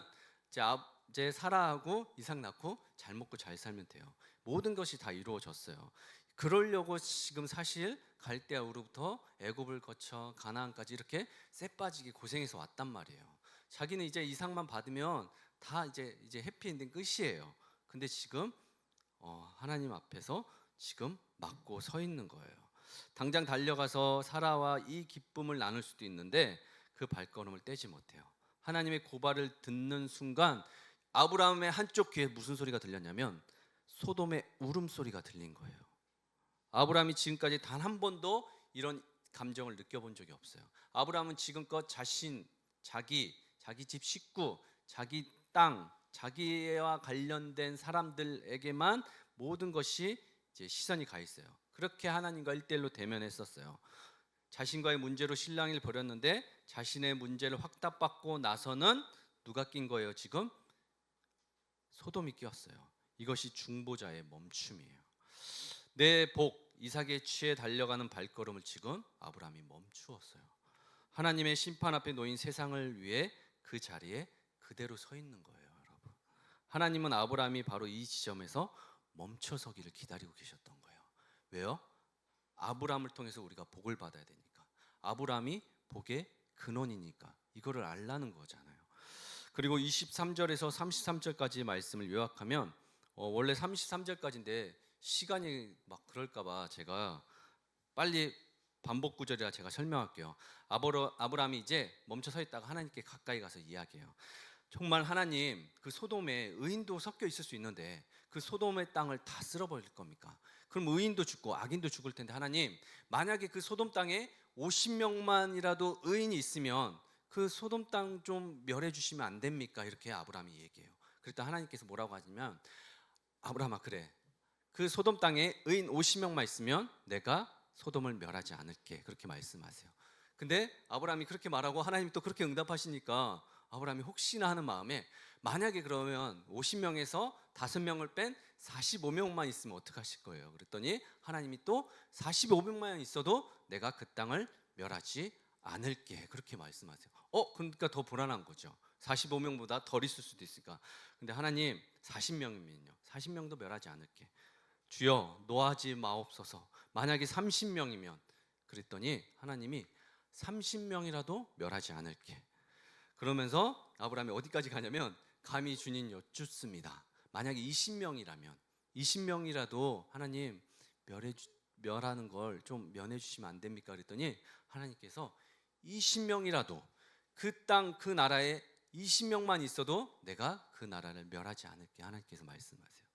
이제 사라하고 이삭 낳고 잘 먹고 잘 살면 돼요. 모든 것이 다 이루어졌어요. 그러려고 지금 사실 갈대아우로부터 애굽을 거쳐 가나안까지 이렇게 쎄 빠지게 고생해서 왔단 말이에요. 자기는 이제 이삭만 받으면 다 이제 해피엔딩 끝이에요. 근데 지금 하나님 앞에서 지금 막고 서 있는 거예요. 당장 달려가서 사라와 이 기쁨을 나눌 수도 있는데 그 발걸음을 떼지 못해요. 하나님의 고발을 듣는 순간 아브라함의 한쪽 귀에 무슨 소리가 들렸냐면 소돔의 울음소리가 들린 거예요. 아브라함이 지금까지 단 한 번도 이런 감정을 느껴본 적이 없어요. 아브라함은 지금껏 자기 집 식구, 자기 땅, 자기와 관련된 사람들에게만 모든 것이 이제 시선이 가 있어요. 그렇게 하나님과 1대1로 대면했었어요. 자신과의 문제로 실랑이를 벌였는데 자신의 문제를 확답받고 나서는 누가 낀 거예요? 지금 소돔이 끼었어요. 이것이 중보자의 멈춤이에요. 내 복 이삭의 취해 달려가는 발걸음을 지금 아브라함이 멈추었어요. 하나님의 심판 앞에 놓인 세상을 위해 그 자리에 그대로 서 있는 거예요, 여러분. 하나님은 아브라함이 바로 이 지점에서 멈춰서기를 기다리고 계셨던 거예요. 왜요? 아브라함을 통해서 우리가 복을 받아야 되니까. 아브라함이 복의 근원이니까 이거를 알라는 거잖아요. 그리고 23절에서 33절까지의 말씀을 요약하면 원래 33절까지인데 시간이 막 그럴까봐 제가 빨리 반복 구절이라 제가 설명할게요. 아브라함이 이제 멈춰 서 있다가 하나님께 가까이 가서 이야기해요. 정말 하나님, 그 소돔에 의인도 섞여 있을 수 있는데 그 소돔의 땅을 다 쓸어버릴 겁니까? 그럼 의인도 죽고 악인도 죽을 텐데 하나님, 만약에 그 소돔 땅에 50명만이라도 의인이 있으면 그 소돔 땅 좀 멸해 주시면 안 됩니까? 이렇게 아브라함이 얘기해요. 그랬더니 하나님께서 뭐라고 하시냐면, 아브라함아, 그래, 그 소돔 땅에 의인 50명만 있으면 내가 소돔을 멸하지 않을게, 그렇게 말씀하세요. 근데 아브라함이 그렇게 말하고 하나님이 또 그렇게 응답하시니까 아브라함이 혹시나 하는 마음에, 만약에 그러면 50명에서 5명을 뺀 45명만 있으면 어떡하실 거예요? 그랬더니 하나님이 또 45명만 있어도 내가 그 땅을 멸하지 않을게, 그렇게 말씀하세요. 그러니까 더 불안한 거죠. 45명보다 덜 있을 수도 있으니까. 근데 하나님, 40명이면요 40명도 멸하지 않을게, 주여 노하지 마옵소서. 만약에 30명이면, 그랬더니 하나님이 30명이라도 멸하지 않을게. 그러면서 아브라함이 어디까지 가냐면, 감히 주님 여쭙습니다. 만약에 20명이라도 하나님 멸하는 걸 좀 면해 주시면 안 됩니까? 그랬더니 하나님께서 20명이라도, 그 땅 그 나라에 20명만 있어도 내가 그 나라를 멸하지 않을게, 하나님께서 말씀하세요.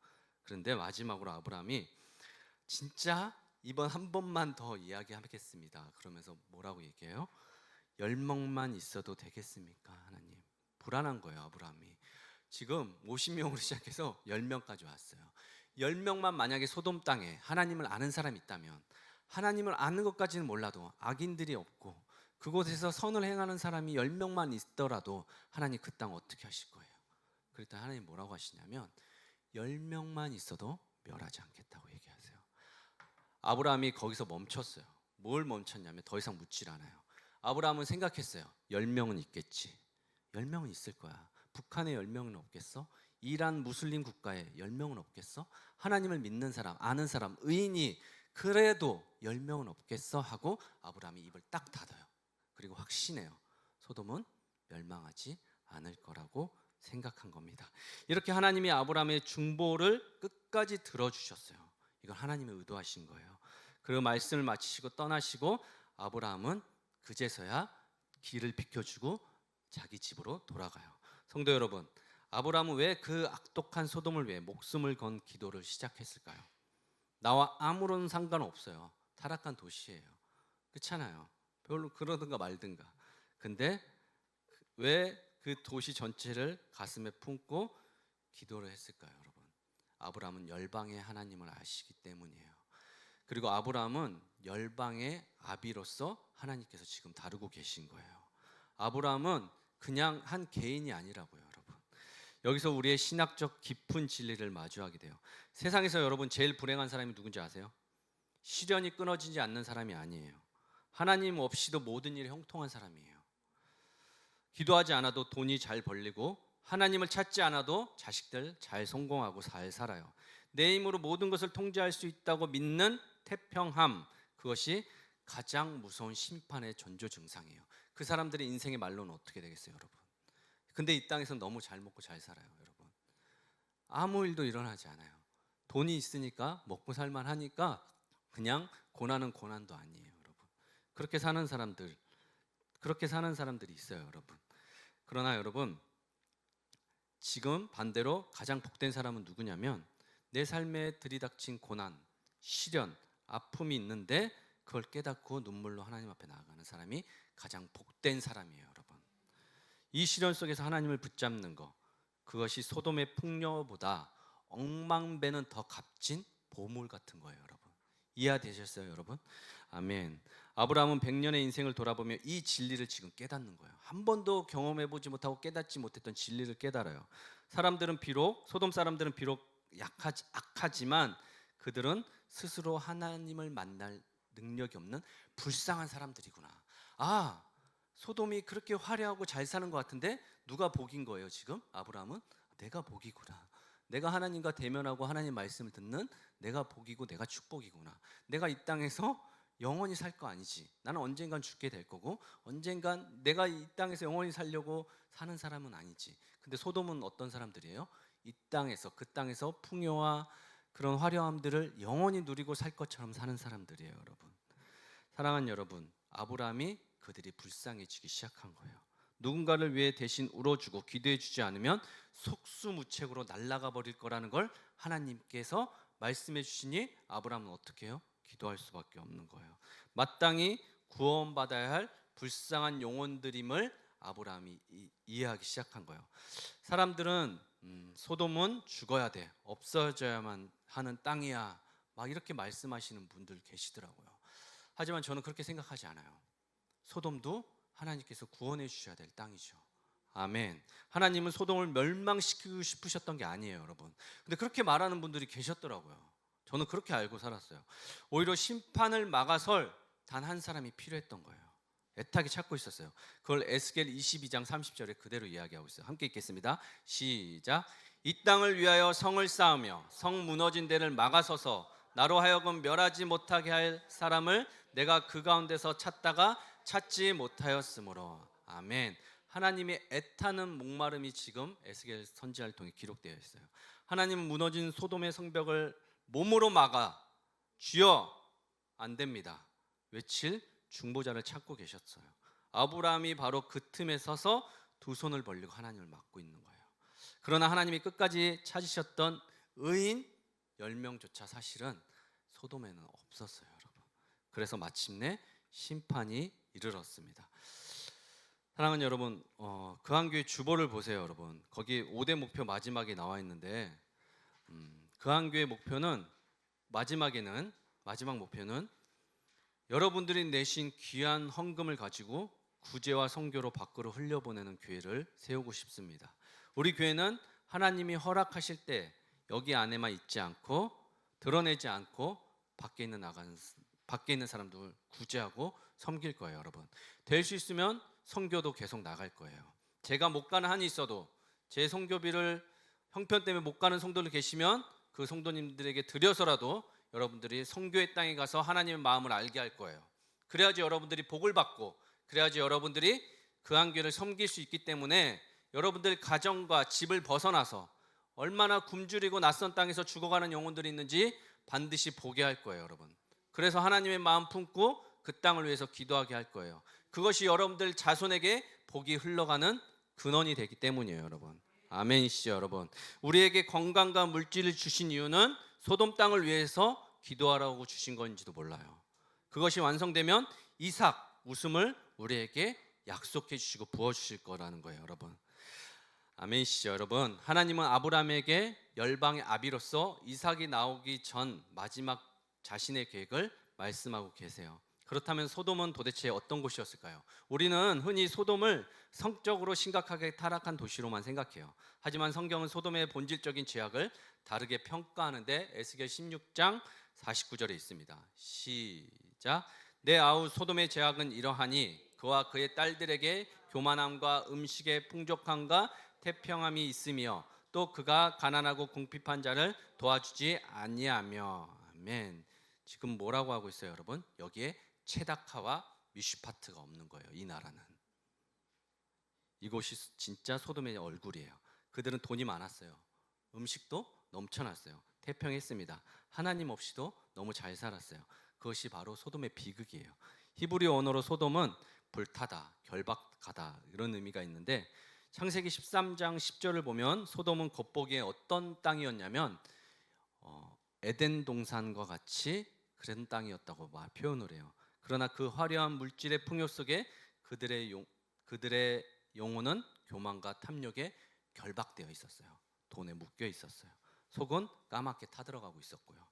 그런데 마지막으로 아브라함이 진짜 이번 한 번만 더 이야기하겠습니다, 그러면서 뭐라고 얘기해요? 10명만 있어도 되겠습니까? 하나님. 불안한 거예요, 아브라함이. 지금 50명으로 시작해서 10명까지 왔어요. 10명만 만약에 소돔 땅에 하나님을 아는 사람이 있다면, 하나님을 아는 것까지는 몰라도 악인들이 없고 그곳에서 선을 행하는 사람이 10명만 있더라도 하나님 그 땅 어떻게 하실 거예요? 그랬더니 하나님 뭐라고 하시냐면, 10명만 있어도 멸하지 않겠다고 얘기하세요. 아브라함이 거기서 멈췄어요. 뭘 멈췄냐면 더 이상 묻질 않아요. 아브라함은 생각했어요. 10명은 있겠지. 10명은 있을 거야. 북한에 10명은 없겠어? 이란 무슬림 국가에 10명은 없겠어? 하나님을 믿는 사람, 아는 사람, 의인이 그래도 10명은 없겠어? 하고 아브라함이 입을 딱 닫아요. 그리고 확신해요. 소돔은 멸망하지 않을 거라고 생각한 겁니다. 이렇게 하나님이 아브라함의 중보를 끝까지 들어주셨어요. 이건 하나님의 의도하신 거예요. 그리고 말씀을 마치시고 떠나시고 아브라함은 그제서야 길을 비켜주고 자기 집으로 돌아가요. 성도 여러분, 아브라함은 왜 그 악독한 소돔을 위해 목숨을 건 기도를 시작했을까요? 나와 아무런 상관없어요. 타락한 도시예요. 그렇잖아요. 별로 그러든가 말든가. 근데 왜 그 도시 전체를 가슴에 품고 기도를 했을까요, 여러분? 아브라함은 열방의 하나님을 아시기 때문이에요. 그리고 아브라함은 열방의 아비로서 하나님께서 지금 다루고 계신 거예요. 아브라함은 그냥 한 개인이 아니라고요, 여러분. 여기서 우리의 신학적 깊은 진리를 마주하게 돼요. 세상에서 여러분 제일 불행한 사람이 누군지 아세요? 시련이 끊어지지 않는 사람이 아니에요. 하나님 없이도 모든 일이 형통한 사람이에요. 기도하지 않아도 돈이 잘 벌리고, 하나님을 찾지 않아도 자식들 잘 성공하고 잘 살아요. 내 힘으로 모든 것을 통제할 수 있다고 믿는 태평함, 그것이 가장 무서운 심판의 전조 증상이에요. 그 사람들의 인생의 말로는 어떻게 되겠어요, 여러분? 근데 이 땅에서 너무 잘 먹고 잘 살아요, 여러분. 아무 일도 일어나지 않아요. 돈이 있으니까, 먹고 살만 하니까 그냥 고난은 고난도 아니에요, 여러분. 그렇게 사는 사람들이 있어요, 여러분. 그러나 여러분, 지금 반대로 가장 복된 사람은 누구냐면, 내 삶에 들이닥친 고난, 시련, 아픔이 있는데 그걸 깨닫고 눈물로 하나님 앞에 나아가는 사람이 가장 복된 사람이에요, 여러분. 이 시련 속에서 하나님을 붙잡는 것, 그것이 소돔의 풍요보다 억만배는 더 값진 보물 같은 거예요, 여러분. 이해되셨어요, 여러분? 아멘. 아브라함은 100년의 인생을 돌아보며 이 진리를 지금 깨닫는 거예요. 한 번도 경험해보지 못하고 깨닫지 못했던 진리를 깨달아요. 소돔 사람들은 비록 악하지만 그들은 스스로 하나님을 만날 능력이 없는 불쌍한 사람들이구나. 아, 소돔이 그렇게 화려하고 잘 사는 것 같은데 누가 복인 거예요, 지금? 아브라함은 내가 복이구나. 내가 하나님과 대면하고 하나님 말씀을 듣는 내가 복이고 내가 축복이구나. 내가 이 땅에서 영원히 살 거 아니지. 나는 언젠간 죽게 될 거고 언젠간 내가 이 땅에서 영원히 살려고 사는 사람은 아니지. 근데 소돔은 어떤 사람들이에요? 이 땅에서, 그 땅에서 풍요와 그런 화려함들을 영원히 누리고 살 것처럼 사는 사람들이에요, 여러분. 사랑하는 여러분, 아브라함이 그들이 불쌍해지기 시작한 거예요. 누군가를 위해 대신 울어주고 기도해주지 않으면 속수무책으로 날아가 버릴 거라는 걸 하나님께서 말씀해 주시니 아브라함은 어떻게 해요? 기도할 수밖에 없는 거예요. 마땅히 구원받아야 할 불쌍한 영혼들임을 아브라함이 이해하기 시작한 거예요. 사람들은 소돔은 죽어야 돼, 없어져야만 하는 땅이야, 막 이렇게 말씀하시는 분들 계시더라고요. 하지만 저는 그렇게 생각하지 않아요. 소돔도 하나님께서 구원해 주셔야 될 땅이죠. 아멘. 하나님은 소돔을 멸망시키고 싶으셨던 게 아니에요, 여러분. 근데 그렇게 말하는 분들이 계셨더라고요. 저는 그렇게 알고 살았어요. 오히려 심판을 막아설 단 한 사람이 필요했던 거예요. 애타게 찾고 있었어요. 그걸 에스겔 22장 30절에 그대로 이야기하고 있어요. 함께 읽겠습니다. 시작. 이 땅을 위하여 성을 쌓으며 성 무너진 데를 막아서서 나로 하여금 멸하지 못하게 할 사람을 내가 그 가운데서 찾다가 찾지 못하였으므로. 아멘. 하나님의 애타는 목마름이 지금 에스겔 선지자를 통해 기록되어 있어요. 하나님은 무너진 소돔의 성벽을 몸으로 막아 주여 안 됩니다 외칠 중보자를 찾고 계셨어요. 아브라함이 바로 그 틈에 서서 두 손을 벌리고 하나님을 막고 있는 거예요. 그러나 하나님이 끝까지 찾으셨던 의인 10명조차 사실은 소돔에는 없었어요, 여러분. 그래서 마침내 심판이 이르렀습니다. 사랑하는 여러분, 그한교회 주보를 보세요, 여러분. 거기 5대 목표 마지막에 나와 있는데 그한교회 목표는 마지막 목표는 여러분들이 내신 귀한 헌금을 가지고 구제와 선교로 밖으로 흘려보내는 교회를 세우고 싶습니다. 우리 교회는 하나님이 허락하실 때 여기 안에만 있지 않고 드러내지 않고 밖에 있는 사람들 구제하고 섬길 거예요, 여러분. 될 수 있으면 선교도 계속 나갈 거예요. 제가 못 가는 한이 있어도 제 선교비를 형편 때문에 못 가는 성도들 계시면 그 성도님들에게 드려서라도 여러분들이 선교의 땅에 가서 하나님의 마음을 알게 할 거예요. 그래야지 여러분들이 복을 받고 그래야지 여러분들이 그 한교회를 섬길 수 있기 때문에 여러분들 가정과 집을 벗어나서 얼마나 굶주리고 낯선 땅에서 죽어가는 영혼들이 있는지 반드시 보게 할 거예요, 여러분. 그래서 하나님의 마음 품고 그 땅을 위해서 기도하게 할 거예요. 그것이 여러분들 자손에게 복이 흘러가는 근원이 되기 때문이에요, 여러분. 아멘이시죠, 여러분. 우리에게 건강과 물질을 주신 이유는 소돔 땅을 위해서 기도하라고 주신 건지도 몰라요. 그것이 완성되면 이삭 웃음을 우리에게 약속해 주시고 부어주실 거라는 거예요, 여러분. 아멘이시죠, 여러분. 하나님은 아브라함에게 열방의 아비로서 이삭이 나오기 전 마지막 자신의 계획을 말씀하고 계세요. 그렇다면 소돔은 도대체 어떤 곳이었을까요? 우리는 흔히 소돔을 성적으로 심각하게 타락한 도시로만 생각해요. 하지만 성경은 소돔의 본질적인 죄악을 다르게 평가하는데 에스겔 16장 49절에 있습니다. 시작. 내 아우 소돔의 죄악은 이러하니 그와 그의 딸들에게 교만함과 음식의 풍족함과 태평함이 있으며 또 그가 가난하고 궁핍한 자를 도와주지 아니하며. 아멘. 지금 뭐라고 하고 있어요, 여러분? 여기에 체다카와 미슈파트가 없는 거예요. 이 나라는. 이곳이 진짜 소돔의 얼굴이에요. 그들은 돈이 많았어요. 음식도 넘쳐났어요. 태평했습니다. 하나님 없이도 너무 잘 살았어요. 그것이 바로 소돔의 비극이에요. 히브리 언어로 소돔은 불타다, 결박하다 이런 의미가 있는데 창세기 13장 10절을 보면 소돔은 겉보기에 어떤 땅이었냐면 에덴 동산과 같이 그런 땅이었다고 표현을 해요. 그러나 그 화려한 물질의 풍요 속에 그들의 영혼은 교만과 탐욕에 결박되어 있었어요. 돈에 묶여 있었어요. 속은 까맣게 타들어가고 있었고요.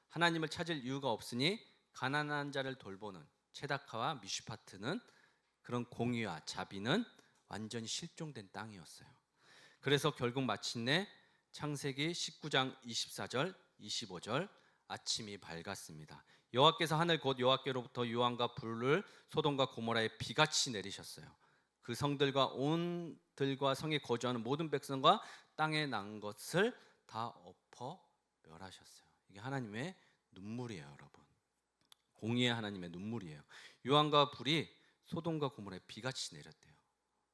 하나님을 찾을 이유가 없으니 가난한 자를 돌보는 체다카와 미슈파트는, 그런 공의와 자비는 완전히 실종된 땅이었어요. 그래서 결국 마침내 창세기 19장 24절 25절 아침이 밝았습니다. 여호와께서 하늘 곧 여호와께로부터 유황과 불을 소돔과 고모라에 비같이 내리셨어요. 그 성들과 온 들과 성에 거주하는 모든 백성과 땅에 난 것을 다 엎어 멸하셨어요. 이게 하나님의 눈물이에요, 여러분. 공의의 하나님의 눈물이에요. 유황과 불이 소돔과 고모라에 비같이 내렸대요.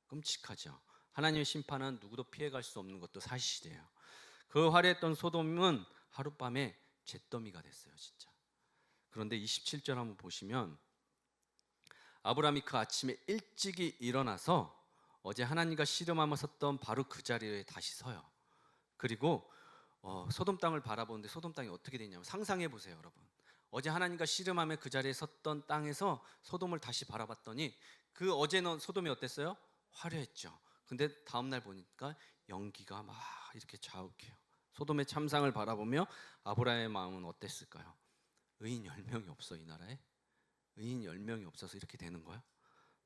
끔찍하죠. 하나님의 심판은 누구도 피해갈 수 없는 것도 사실이에요. 그 화려했던 소돔은 하룻밤에 잿더미가 됐어요, 진짜. 그런데 27절 한번 보시면 아브라함이 그 아침에 일찍이 일어나서 어제 하나님과 씨름하며 섰던 바로 그 자리에 다시 서요. 그리고 소돔 땅을 바라보는데 소돔 땅이 어떻게 되냐면, 상상해 보세요, 여러분. 어제 하나님과 씨름하며 그 자리에 섰던 땅에서 소돔을 다시 바라봤더니 그 어제는 소돔이 어땠어요? 화려했죠. 근데 다음날 보니까 연기가 막 이렇게 자욱해요. 소돔의 참상을 바라보며 아브라함의 마음은 어땠을까요? 의인 10명이 없어, 이 나라에? 의인 10명이 없어서 이렇게 되는 거야?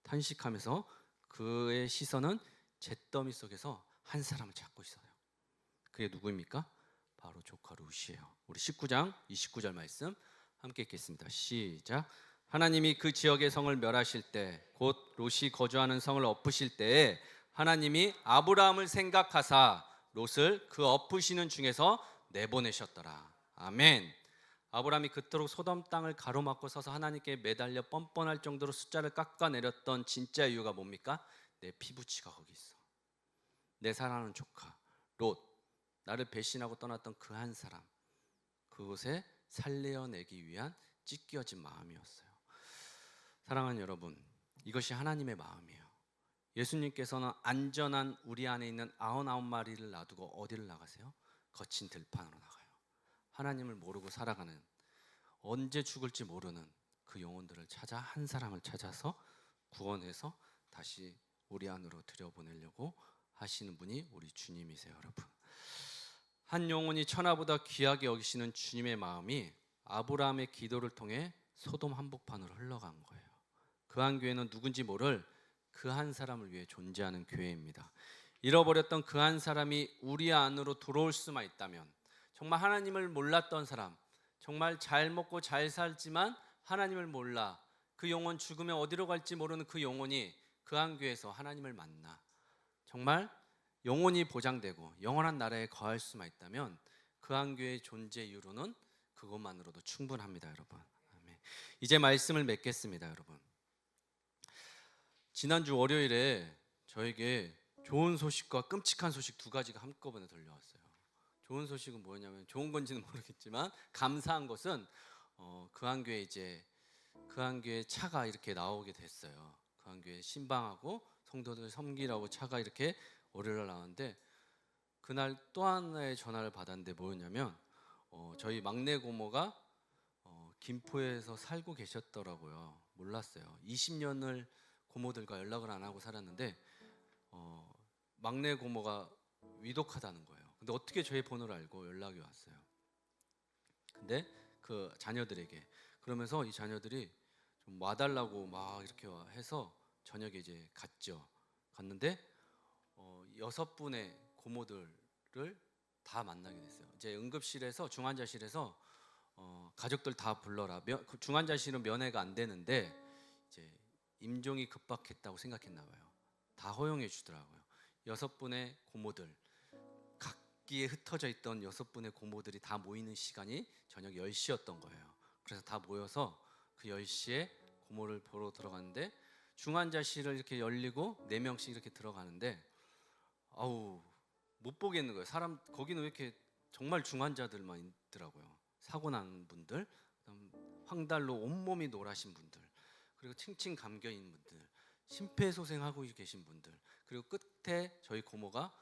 탄식하면서 그의 시선은 잿더미 속에서 한 사람을 찾고 있어요. 그게 누구입니까? 바로 조카 롯이에요. 우리 19장 29절 말씀 함께 읽겠습니다. 시작. 하나님이 그 지역의 성을 멸하실 때, 곧 롯이 거주하는 성을 엎으실 때에 하나님이 아브라함을 생각하사 롯을 그 엎으시는 중에서 내보내셨더라. 아멘. 아브라함이 그토록 소돔 땅을 가로막고 서서 하나님께 매달려 뻔뻔할 정도로 숫자를 깎아내렸던 진짜 이유가 뭡니까? 내 피부치가 거기 있어. 내 사랑하는 조카 롯, 나를 배신하고 떠났던 그 한 사람, 그곳에 살려내기 위한 찢겨진 마음이었어요. 사랑하는 여러분, 이것이 하나님의 마음이에요. 예수님께서는 안전한 우리 안에 있는 99마리를 놔두고 어디를 나가세요? 거친 들판으로 나가요. 하나님을 모르고 살아가는, 언제 죽을지 모르는 그 영혼들을 찾아 한 사람을 찾아서 구원해서 다시 우리 안으로 들여보내려고 하시는 분이 우리 주님이세요, 여러분. 한 영혼이 천하보다 귀하게 여기시는 주님의 마음이 아브라함의 기도를 통해 소돔 한복판으로 흘러간 거예요. 그 한 교회는 누군지 모를 그 한 사람을 위해 존재하는 교회입니다. 잃어버렸던 그 한 사람이 우리 안으로 들어올 수만 있다면, 정말 하나님을 몰랐던 사람, 정말 잘 먹고 잘 살지만 하나님을 몰라 그 영혼, 죽으면 어디로 갈지 모르는 그 영혼이 그 한 교회에서 하나님을 만나 정말 영혼이 보장되고 영원한 나라에 거할 수만 있다면 그 한 교회의 존재 이유로는 그것만으로도 충분합니다, 여러분. 아멘. 이제 말씀을 맺겠습니다, 여러분. 지난주 월요일에 저에게 좋은 소식과 끔찍한 소식 두 가지가 한꺼번에 들려왔어요. 좋은 소식은 뭐냐면, 좋은 건지는 모르겠지만 감사한 것은 그 한 교회 그 한 교회 차가 이렇게 나오게 됐어요. 그 한 교회 신방하고 성도들 섬기라고 차가 이렇게 월요일 나왔는데, 그날 또 하나의 전화를 받았는데 뭐였냐면 저희 막내 고모가 김포에서 살고 계셨더라고요. 몰랐어요. 20년을 고모들과 연락을 안 하고 살았는데 막내 고모가 위독하다는 거예요. 근데 어떻게 저의 번호를 알고 연락이 왔어요. 근데 그 자녀들에게, 그러면서 이 자녀들이 좀 와달라고 막 이렇게 해서 저녁에 이제 갔는데 6분의 고모들을 다 만나게 됐어요. 이제 응급실에서, 중환자실에서 가족들 다 불러라. 중환자실은 면회가 안 되는데 이제 임종이 급박했다고 생각했나 봐요. 다 허용해 주더라고요. 6분의 고모들, 각기에 흩어져 있던 6분의 고모들이 다 모이는 시간이 저녁 10시였던 거예요. 그래서 다 모여서 그 10시에 고모를 보러 들어갔는데, 중환자실을 이렇게 열리고 4명씩 이렇게 들어가는데 못 보겠는 거예요. 사람 거기는 왜 이렇게 정말 중환자들만 있더라고요. 사고 난 분들, 황달로 온몸이 노라신 분들, 그리고 칭칭 감겨 있는 분들, 심폐소생하고 계신 분들, 그리고 끝에 저희 고모가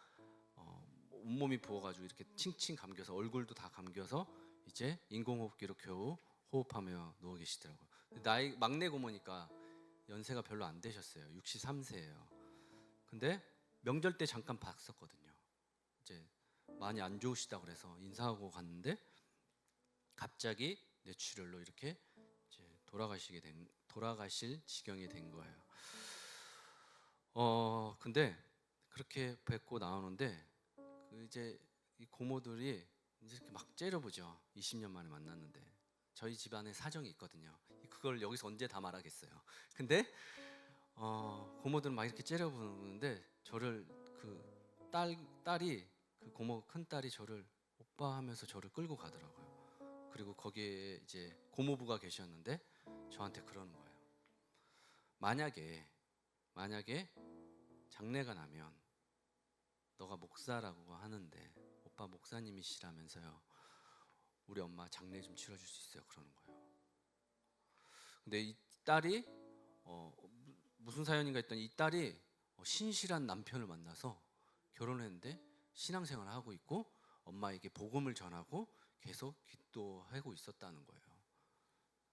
온몸이 부어가지고 이렇게 칭칭 감겨서 얼굴도 다 감겨서 이제 인공호흡기로 겨우 호흡하며 누워 계시더라고요. 나이 막내 고모니까 연세가 별로 안 되셨어요. 63세예요. 근데 명절 때 잠깐 봤었거든요. 이제 많이 안 좋으시다 그래서 인사하고 갔는데 갑자기 뇌출혈로 이렇게 이제 돌아가실 지경이 된 거예요. 근데 그렇게 뵙고 나오는데 이제 이 고모들이 이제 이렇게 막 째려보죠. 20년 만에 만났는데 저희 집안에 사정이 있거든요. 그걸 여기서 언제 다 말하겠어요. 근데 고모들은 막 이렇게 째려보는데 저를 딸이 그 고모 큰 딸이 저를 오빠 하면서 저를 끌고 가더라고요. 그리고 거기에 이제 고모부가 계셨는데 저한테 그러는 거예요. 만약에 장례가 나면 너가 목사라고 하는데 오빠 목사님이시라면서요. 우리 엄마 장례 좀 치러줄 수 있어요? 그러는 거예요. 근데 이 딸이 무슨 사연인가 했더니 이 딸이 신실한 남편을 만나서 결혼했는데 신앙생활을 하고 있고 엄마에게 복음을 전하고 계속 기도하고 있었다는 거예요.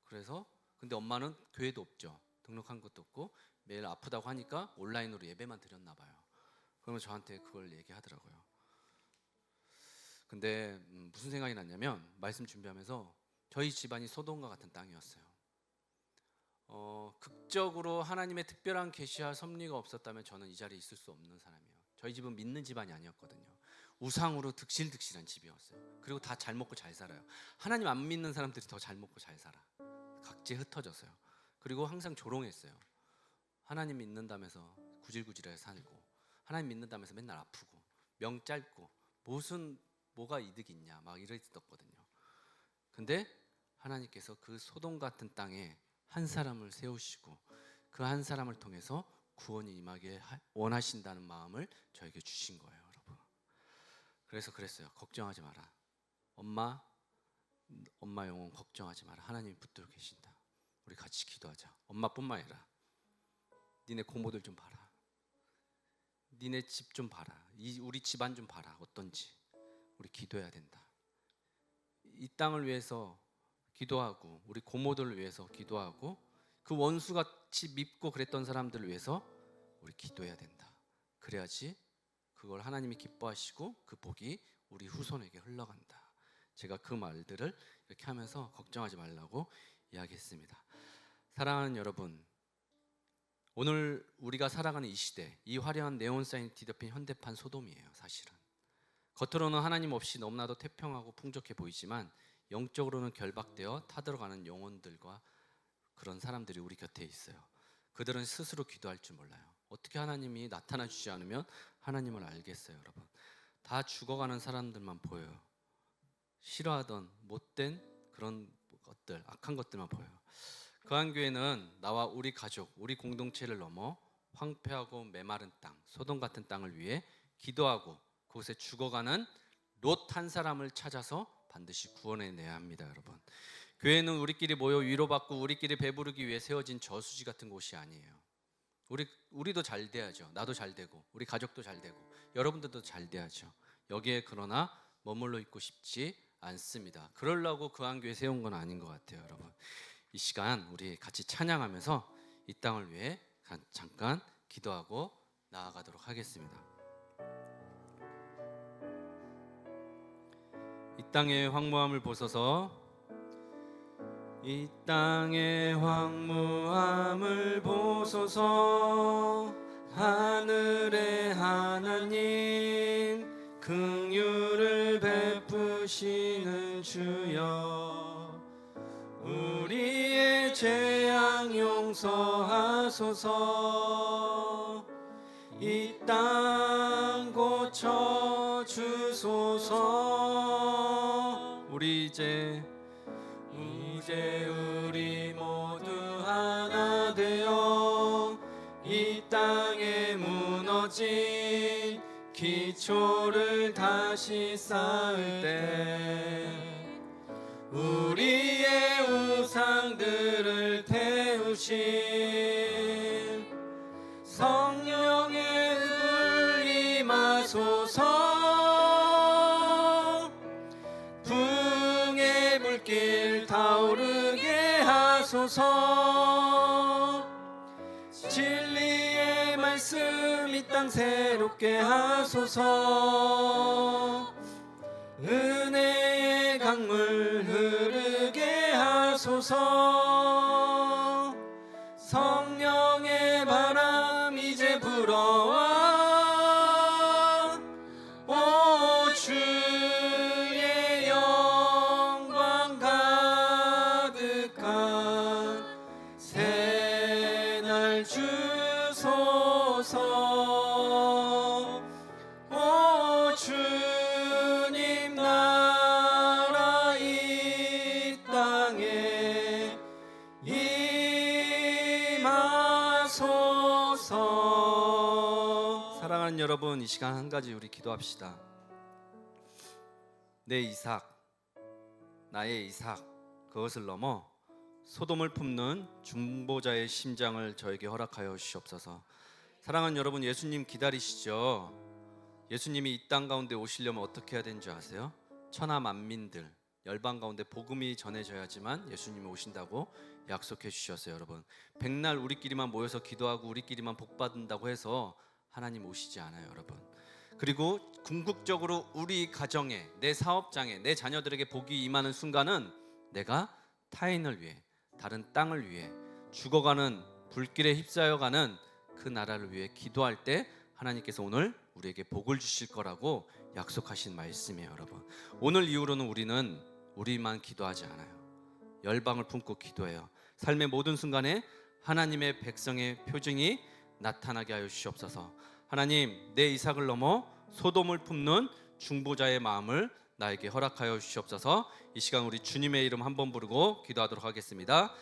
그래서 근데 엄마는 교회도 없죠. 등록한 것도 없고 매일 아프다고 하니까 온라인으로 예배만 드렸나 봐요. 그러면 저한테 그걸 얘기하더라고요. 근데 무슨 생각이 났냐면 말씀 준비하면서 저희 집안이 소돔과 같은 땅이었어요. 극적으로 하나님의 특별한 계시와 섭리가 없었다면 저는 이 자리에 있을 수 없는 사람이에요. 저희 집은 믿는 집안이 아니었거든요. 우상으로 득실득실한 집이었어요. 그리고 다 잘 먹고 잘 살아요. 하나님 안 믿는 사람들이 더 잘 먹고 잘 살아. 각지에 흩어져서요. 그리고 항상 조롱했어요. 하나님 믿는다면서 구질구질하게 살고 하나님 믿는다면서 맨날 아프고 명 짧고 뭐가 이득이 있냐 막 이랬었거든요. 근데 하나님께서 그 소돔 같은 땅에 한 사람을 세우시고 그 한 사람을 통해서 구원이 임하게 원하신다는 마음을 저에게 주신 거예요, 여러분. 그래서 그랬어요. 걱정하지 마라. 엄마 영혼 걱정하지 마라. 하나님이 붙들어 계신다. 우리 같이 기도하자. 엄마뿐만 아니라 니네 고모들 좀 봐라. 니네 집 좀 봐라. 우리 집안 좀 봐라. 어떤지. 우리 기도해야 된다. 이 땅을 위해서 기도하고 우리 고모들을 위해서 기도하고 그 원수같이 밉고 그랬던 사람들을 위해서 우리 기도해야 된다. 그래야지 그걸 하나님이 기뻐하시고 그 복이 우리 후손에게 흘러간다. 제가 그 말들을 이렇게 하면서 걱정하지 말라고 이야기했습니다. 사랑하는 여러분, 오늘 우리가 살아가는 이 시대, 이 화려한 네온사인 뒤덮인 현대판 소돔이에요. 사실은 겉으로는 하나님 없이 너무나도 태평하고 풍족해 보이지만 영적으로는 결박되어 타들어가는 영혼들과 그런 사람들이 우리 곁에 있어요. 그들은 스스로 기도할 줄 몰라요. 어떻게 하나님이 나타나 주지 않으면 하나님을 알겠어요, 여러분. 다 죽어가는 사람들만 보여요. 싫어하던 못된 그런 것들, 악한 것들만 보여요. 거한교회는 나와 우리 가족, 우리 공동체를 넘어 황폐하고 메마른 땅, 소돔 같은 땅을 위해 기도하고 그곳에 죽어가는 롯 한 사람을 찾아서 반드시 구원해내야 합니다, 여러분. 교회는 우리끼리 모여 위로받고 우리끼리 배부르기 위해 세워진 저수지 같은 곳이 아니에요. 우리도 잘 돼야죠. 나도 잘 되고 우리 가족도 잘 되고 여러분들도 잘 돼야죠. 여기에 그러나 머물러 있고 싶지 않습니다. 그러려고 거한교회 세운 건 아닌 것 같아요, 여러분. 이 시간 우리 같이 찬양하면서 이 땅을 위해 잠깐 기도하고 나아가도록 하겠습니다. 이 땅의 황무함을 보소서. 이 땅의 황무함을 보소서. 하늘의 하나님 긍휼을 베푸시는 주여, 우리의 죄악 용서하소서. 이 땅 고쳐 주소서. 우리 이제 우리 모두 하나 되어 이 땅에 무너진 기초를 다시 쌓을 때 우리의 우상들을 태우신 성령의 불 임하소서. 붕의 불길 타오르게 하소서. 하소서. 진리의 말씀 이 땅 새롭게 하소서. 은혜의 강물 흐르게 하소서. 성령의 바람 이제 불어와 오 주의 영광 가득한 새날 주소서. 오 주님 나라 이 땅에 임하소서. 사랑하는 여러분, 이 시간 한 가지 우리 기도합시다. 내 이삭, 나의 이삭, 그것을 넘어 소돔을 품는 중보자의 심장을 저에게 허락하여 주시옵소서. 사랑하는 여러분, 예수님 기다리시죠? 예수님이 이 땅 가운데 오시려면 어떻게 해야 되는지 아세요? 천하 만민들, 열방 가운데 복음이 전해져야지만 예수님이 오신다고 약속해 주셨어요. 여러분, 백날 우리끼리만 모여서 기도하고 우리끼리만 복받는다고 해서 하나님 오시지 않아요, 여러분. 그리고 궁극적으로 우리 가정에, 내 사업장에, 내 자녀들에게 복이 임하는 순간은 내가 타인을 위해, 다른 땅을 위해, 죽어가는 불길에 휩싸여가는 그 나라를 위해 기도할 때 하나님께서 오늘 우리에게 복을 주실 거라고 약속하신 말씀이에요. 여러분, 오늘 이후로는 우리는 우리만 기도하지 않아요. 열방을 품고 기도해요. 삶의 모든 순간에 하나님의 백성의 표징이 나타나게 하여 주시옵소서. 하나님, 내 이삭을 넘어 소돔을 품는 중보자의 마음을 나에게 허락하여 주시옵소서. 이 시간 우리 주님의 이름 한번 부르고 기도하도록 하겠습니다.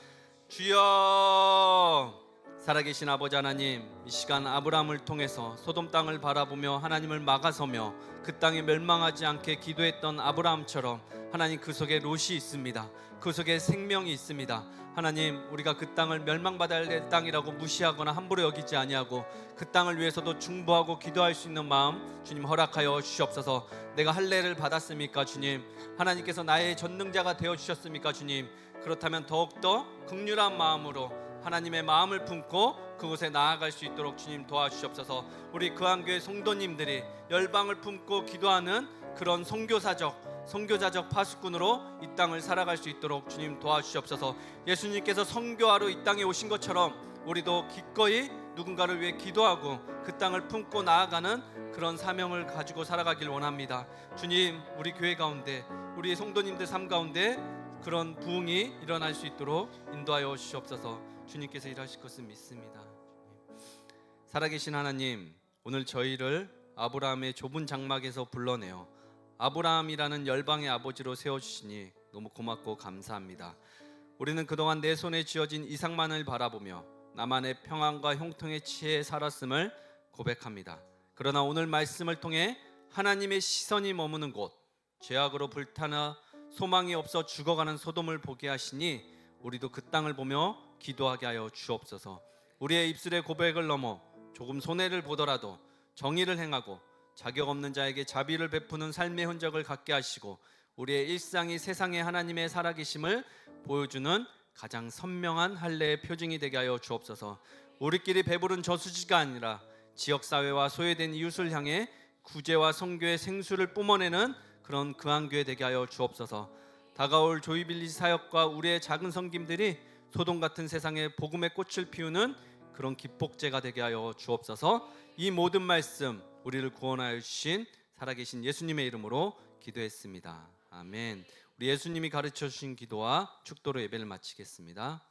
주여, 살아계신 아버지 하나님, 이 시간 아브라함을 통해서 소돔 땅을 바라보며 하나님을 막아서며 그 땅이 멸망하지 않게 기도했던 아브라함처럼 하나님, 그 속에 롯이 있습니다. 그 속에 생명이 있습니다. 하나님, 우리가 그 땅을 멸망받아야 될 땅이라고 무시하거나 함부로 여기지 아니하고 그 땅을 위해서도 중보하고 기도할 수 있는 마음 주님 허락하여 주시옵소서. 내가 할례를 받았습니까 주님? 하나님께서 나의 전능자가 되어주셨습니까 주님? 그렇다면 더욱더 긍휼한 마음으로 하나님의 마음을 품고 그곳에 나아갈 수 있도록 주님 도와주시옵소서. 우리 그한교회 성도님들이 열방을 품고 기도하는 그런 선교자적 파수꾼으로 이 땅을 살아갈 수 있도록 주님 도와주시옵소서. 예수님께서 선교하러 이 땅에 오신 것처럼 우리도 기꺼이 누군가를 위해 기도하고 그 땅을 품고 나아가는 그런 사명을 가지고 살아가길 원합니다. 주님, 우리 교회 가운데, 우리 성도님들 삶 가운데 그런 부흥이 일어날 수 있도록 인도하여 주시옵소서. 주님께서 일하실 것을 믿습니다. 살아계신 하나님, 오늘 저희를 아브라함의 좁은 장막에서 불러내어 아브라함이라는 열방의 아버지로 세워주시니 너무 고맙고 감사합니다. 우리는 그동안 내 손에 쥐어진 이삭만을 바라보며 나만의 평안과 형통에 취해 살았음을 고백합니다. 그러나 오늘 말씀을 통해 하나님의 시선이 머무는 곳, 죄악으로 불타나 소망이 없어 죽어가는 소돔을 보게 하시니 우리도 그 땅을 보며 기도하게 하여 주옵소서. 우리의 입술의 고백을 넘어 조금 손해를 보더라도 정의를 행하고 자격 없는 자에게 자비를 베푸는 삶의 흔적을 갖게 하시고 우리의 일상이 세상에 하나님의 살아계심을 보여주는 가장 선명한 할례의 표징이 되게 하여 주옵소서. 우리끼리 배부른 저수지가 아니라 지역사회와 소외된 이웃을 향해 구제와 선교의 생수를 뿜어내는 그런 그한교회 되게 하여 주옵소서. 다가올 조이빌리 사역과 우리의 작은 섬김들이 소돔 같은 세상에 복음의 꽃을 피우는 그런 기폭제가 되게 하여 주옵소서. 이 모든 말씀 우리를 구원하여 주신 살아계신 예수님의 이름으로 기도했습니다. 아멘. 우리 예수님이 가르쳐 주신 기도와 축도로 예배를 마치겠습니다.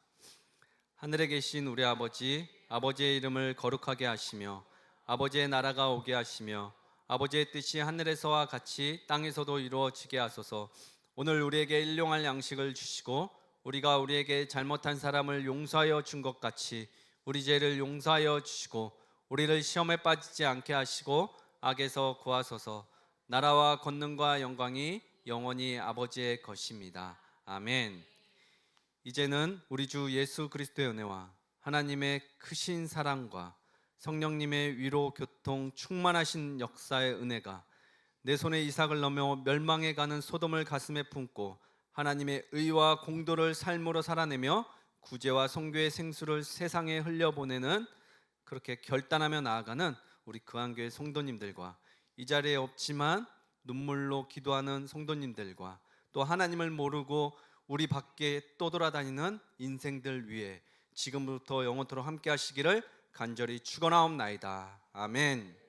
하늘에 계신 우리 아버지, 아버지의 이름을 거룩하게 하시며 아버지의 나라가 오게 하시며 아버지의 뜻이 하늘에서와 같이 땅에서도 이루어지게 하소서. 오늘 우리에게 일용할 양식을 주시고 우리가 우리에게 잘못한 사람을 용서하여 준 것 같이 우리 죄를 용서하여 주시고 우리를 시험에 빠지지 않게 하시고 악에서 구하소서. 나라와 권능과 영광이 영원히 아버지의 것입니다. 아멘. 이제는 우리 주 예수 그리스도의 은혜와 하나님의 크신 사랑과 성령님의 위로 교통 충만하신 역사의 은혜가 내 손에 이삭을 넘어 멸망해 가는 소돔을 가슴에 품고 하나님의 의와 공도를 삶으로 살아내며 구제와 성교의 생수를 세상에 흘려보내는, 그렇게 결단하며 나아가는 우리 그한교회 성도님들과, 이 자리에 없지만 눈물로 기도하는 성도님들과, 또 하나님을 모르고 우리 밖에 떠돌아다니는 인생들 위해 지금부터 영원토록 함께 하시기를 간절히 축원하옵나이다. 아멘.